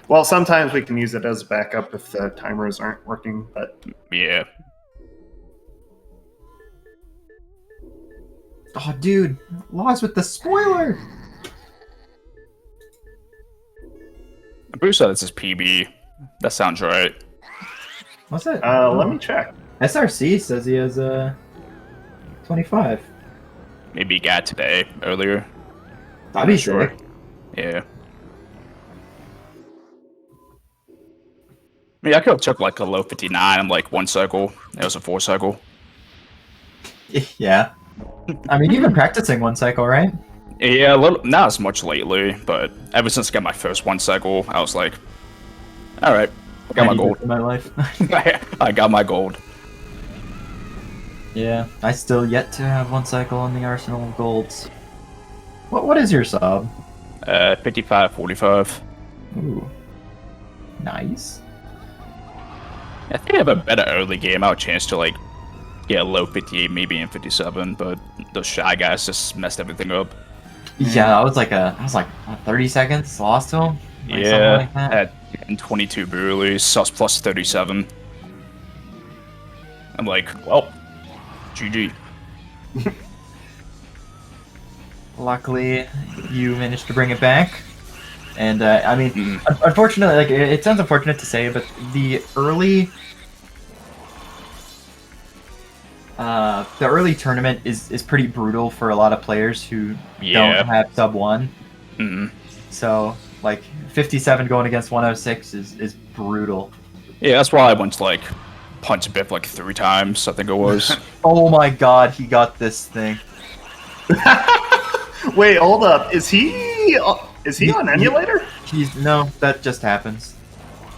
Well, sometimes we can use it as backup if the timers aren't working, but Yeah. Oh, dude, Laws with the spoiler. I'm pretty sure this is PB. That sounds right. What's it? let me check. SRC says he has 25. Maybe he got today earlier. That'd be Sure. sick. Yeah. I mean, I could have took like a low 59 and like 1 cycle. It was a 4 cycle. Yeah. I mean, you've been practicing 1 cycle, right? Yeah, a little, not as much lately, but ever since I got my first 1 cycle, I was like, all right, I got my need gold. this in my life. I got my gold. Yeah, I still yet to have 1 cycle on the arsenal of golds. What is your sub? 55, 45. Ooh, nice. I think I have a better early game. I have a chance to like get a low 58, maybe in 57, but those shy guys just messed everything up. Yeah, I was like 30 seconds lost to him. Like, something Yeah, like that. at 22 breweries, sus plus 37. I'm like, well, GG. Luckily, you managed to bring it back. And I mean, unfortunately, like it sounds unfortunate to say, but the early tournament is pretty brutal for a lot of players who Yeah. don't have sub 1. Mhm. So like 57 going against 106 is brutal. Yeah, that's why I went to like punch Biff like 3 times, I think it was. Oh my god, he got this thing. Wait, hold up. Is he on emulator? No, that just happens.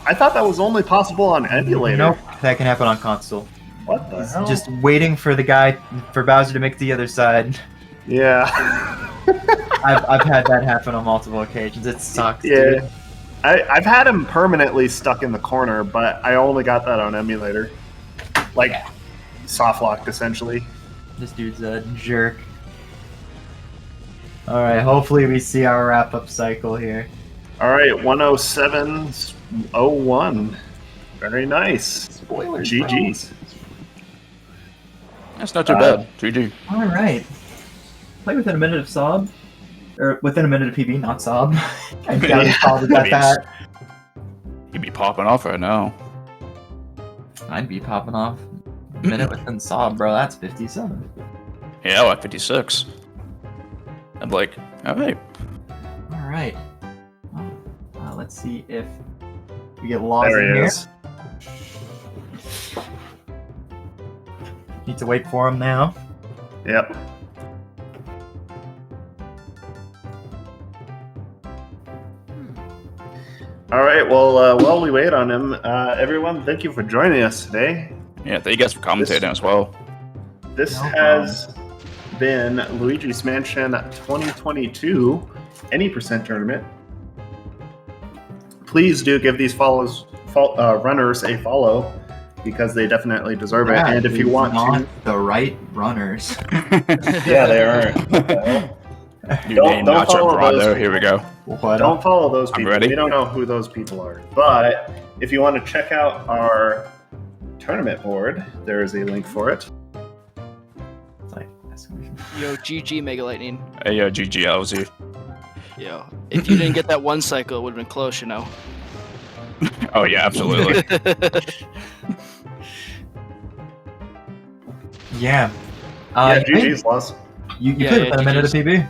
I thought that was only possible on emulator. Nope, that can happen on console. What the He's hell? just waiting for Bowser to make the other side. Yeah. I've had that happen on multiple occasions. It sucks, Yeah. dude. I've had him permanently stuck in the corner, but I only got that on emulator. Like, soft locked, essentially. This dude's a jerk. Alright, hopefully we see our wrap-up cycle here. All right, 107.01. Very nice. Spoilers, GG's. That's not too bad. GG. Alright. Play within a minute of Sob. Or within a minute of PB, not Sob. I doubt Yeah. Sob is at that. You'd be popping off right now. I'd be popping off. A minute within Sob, bro. That's 57. Yeah, like 56. I'm like, alright. Alright. Well, let's see if we get Laws There in he here. is. Need to wait for him now. Yep. All right. Well, while we wait on him, everyone, thank you for joining us today. Yeah, thank you guys for commentating as well. This No has been Luigi's Mansion 2022 Any Percent Tournament. Please do give these runners a follow because they definitely deserve it. Yeah, And if you these want not to, the right runners. yeah, they aren't. New Don't- name, don't Nacho follow Brado. those Here we go. What? Don't follow those I'm people. ready. We don't know who those people are. But if you want to check out our tournament board, there is a link for it. It's like, Yo, GG MegaLightning. Hey, yo, GG, LZ. Yo, if you didn't get that 1 cycle, it would have been close, you know. Oh, yeah, absolutely. yeah. Yeah, GG's loss. You Yeah, played yeah, within a minute of GGs. PB.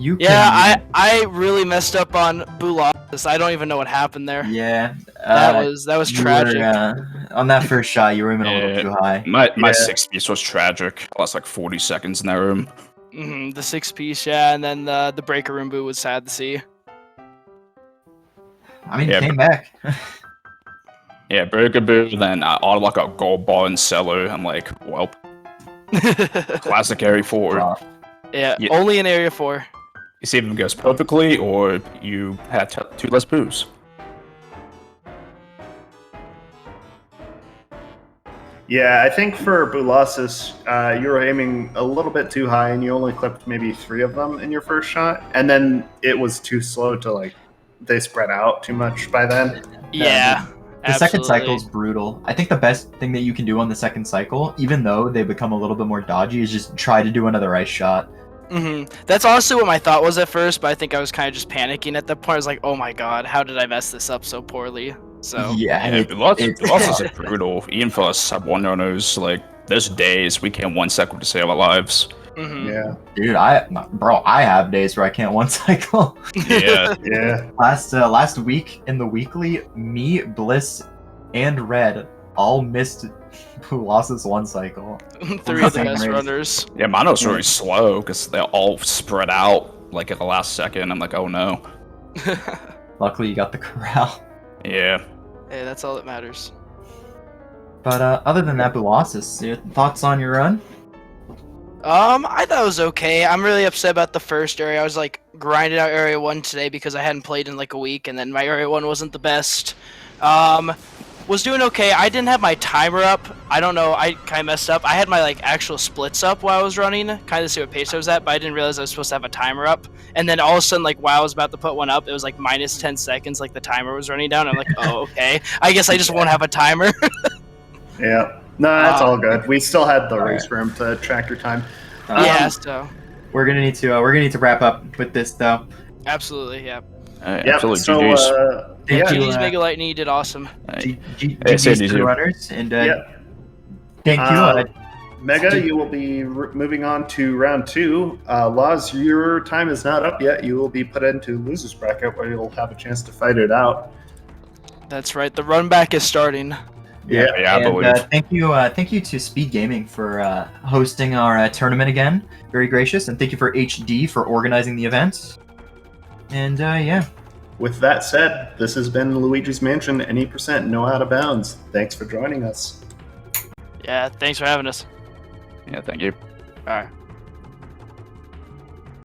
You Yeah, can, I really messed up on Bulas. I don't even know what happened there. Yeah. That was You tragic. were, on that first shot, you were aiming a little Yeah. too high. My Yeah. 6 piece was tragic. I lost like 40 seconds in that room. The 6-piece, yeah, and then the breaker room boot was sad to see. I mean, Yeah, came back. Yeah, Burger then I auto like a gold ball in cellar. I'm like, well, classic area 4. Rough. Yeah, Yeah. only in area 4. You see if it goes perfectly or you had 2 less boos. Yeah, I think for Bulasis, you were aiming a little bit too high, and you only clipped maybe 3 of them in your first shot, and then it was too slow to like. They spread out too much by then. Yeah, The second absolutely. cycle is brutal. I think the best thing that you can do on the second cycle, even though they become a little bit more dodgy, is just try to do another ice shot. That's honestly what my thought was at first, but I think I was kind of just panicking at that point. I was like, oh my god, how did I mess this up so poorly? So Yeah, Yeah, the losses are brutal. Even for us sub 1 runners, like there's days we can't 1 second to save our lives. Yeah, dude, I have days where I can't one cycle. Yeah. yeah. Last week in the weekly, me, Bliss, and Red all missed Pulas's one cycle. 3 of the Same best race. runners. Yeah, mine was really slow because they all spread out like at the last second. I'm like, oh no. Luckily, you got the corral. Yeah. Hey, that's all that matters. But other than that, Bulasis, your thoughts on your run? I thought it was okay. I'm really upset about the first area. I was like grinding out area 1 today because I hadn't played in like a week, and then my area 1 wasn't the best. Was doing okay. I didn't have my timer up. I don't know. I kind of messed up. I had my like actual splits up while I was running, kind of see what pace I was at, but I didn't realize I was supposed to have a timer up. And then all of a sudden, like while I was about to put one up, it was like minus 10 seconds. Like the timer was running down. I'm like, oh okay. I guess I just won't have a timer. Yeah. No, that's all good. We still had the race room to track your time. Yeah. So We're gonna need to wrap up with this though. absolutely. Yeah. Yeah. Absolutely. So, GG's. Thank yeah. you, GG's MegaLightning, you did awesome. GG's GG. to runners, and Yeah. thank you. Mega, you will be moving on to round 2. Loz, your time is not up yet. You will be put into losers bracket where you'll have a chance to fight it out. That's right. The run back is starting. Yeah, I and, believe. thank you to SpeedGaming for hosting our tournament again. Very gracious, and thank you for HD for organizing the event. And yeah. With that said, this has been Luigi's Mansion, any percent, no out of bounds. Thanks for joining us. Yeah. Thanks for having us. Yeah, thank you. All right.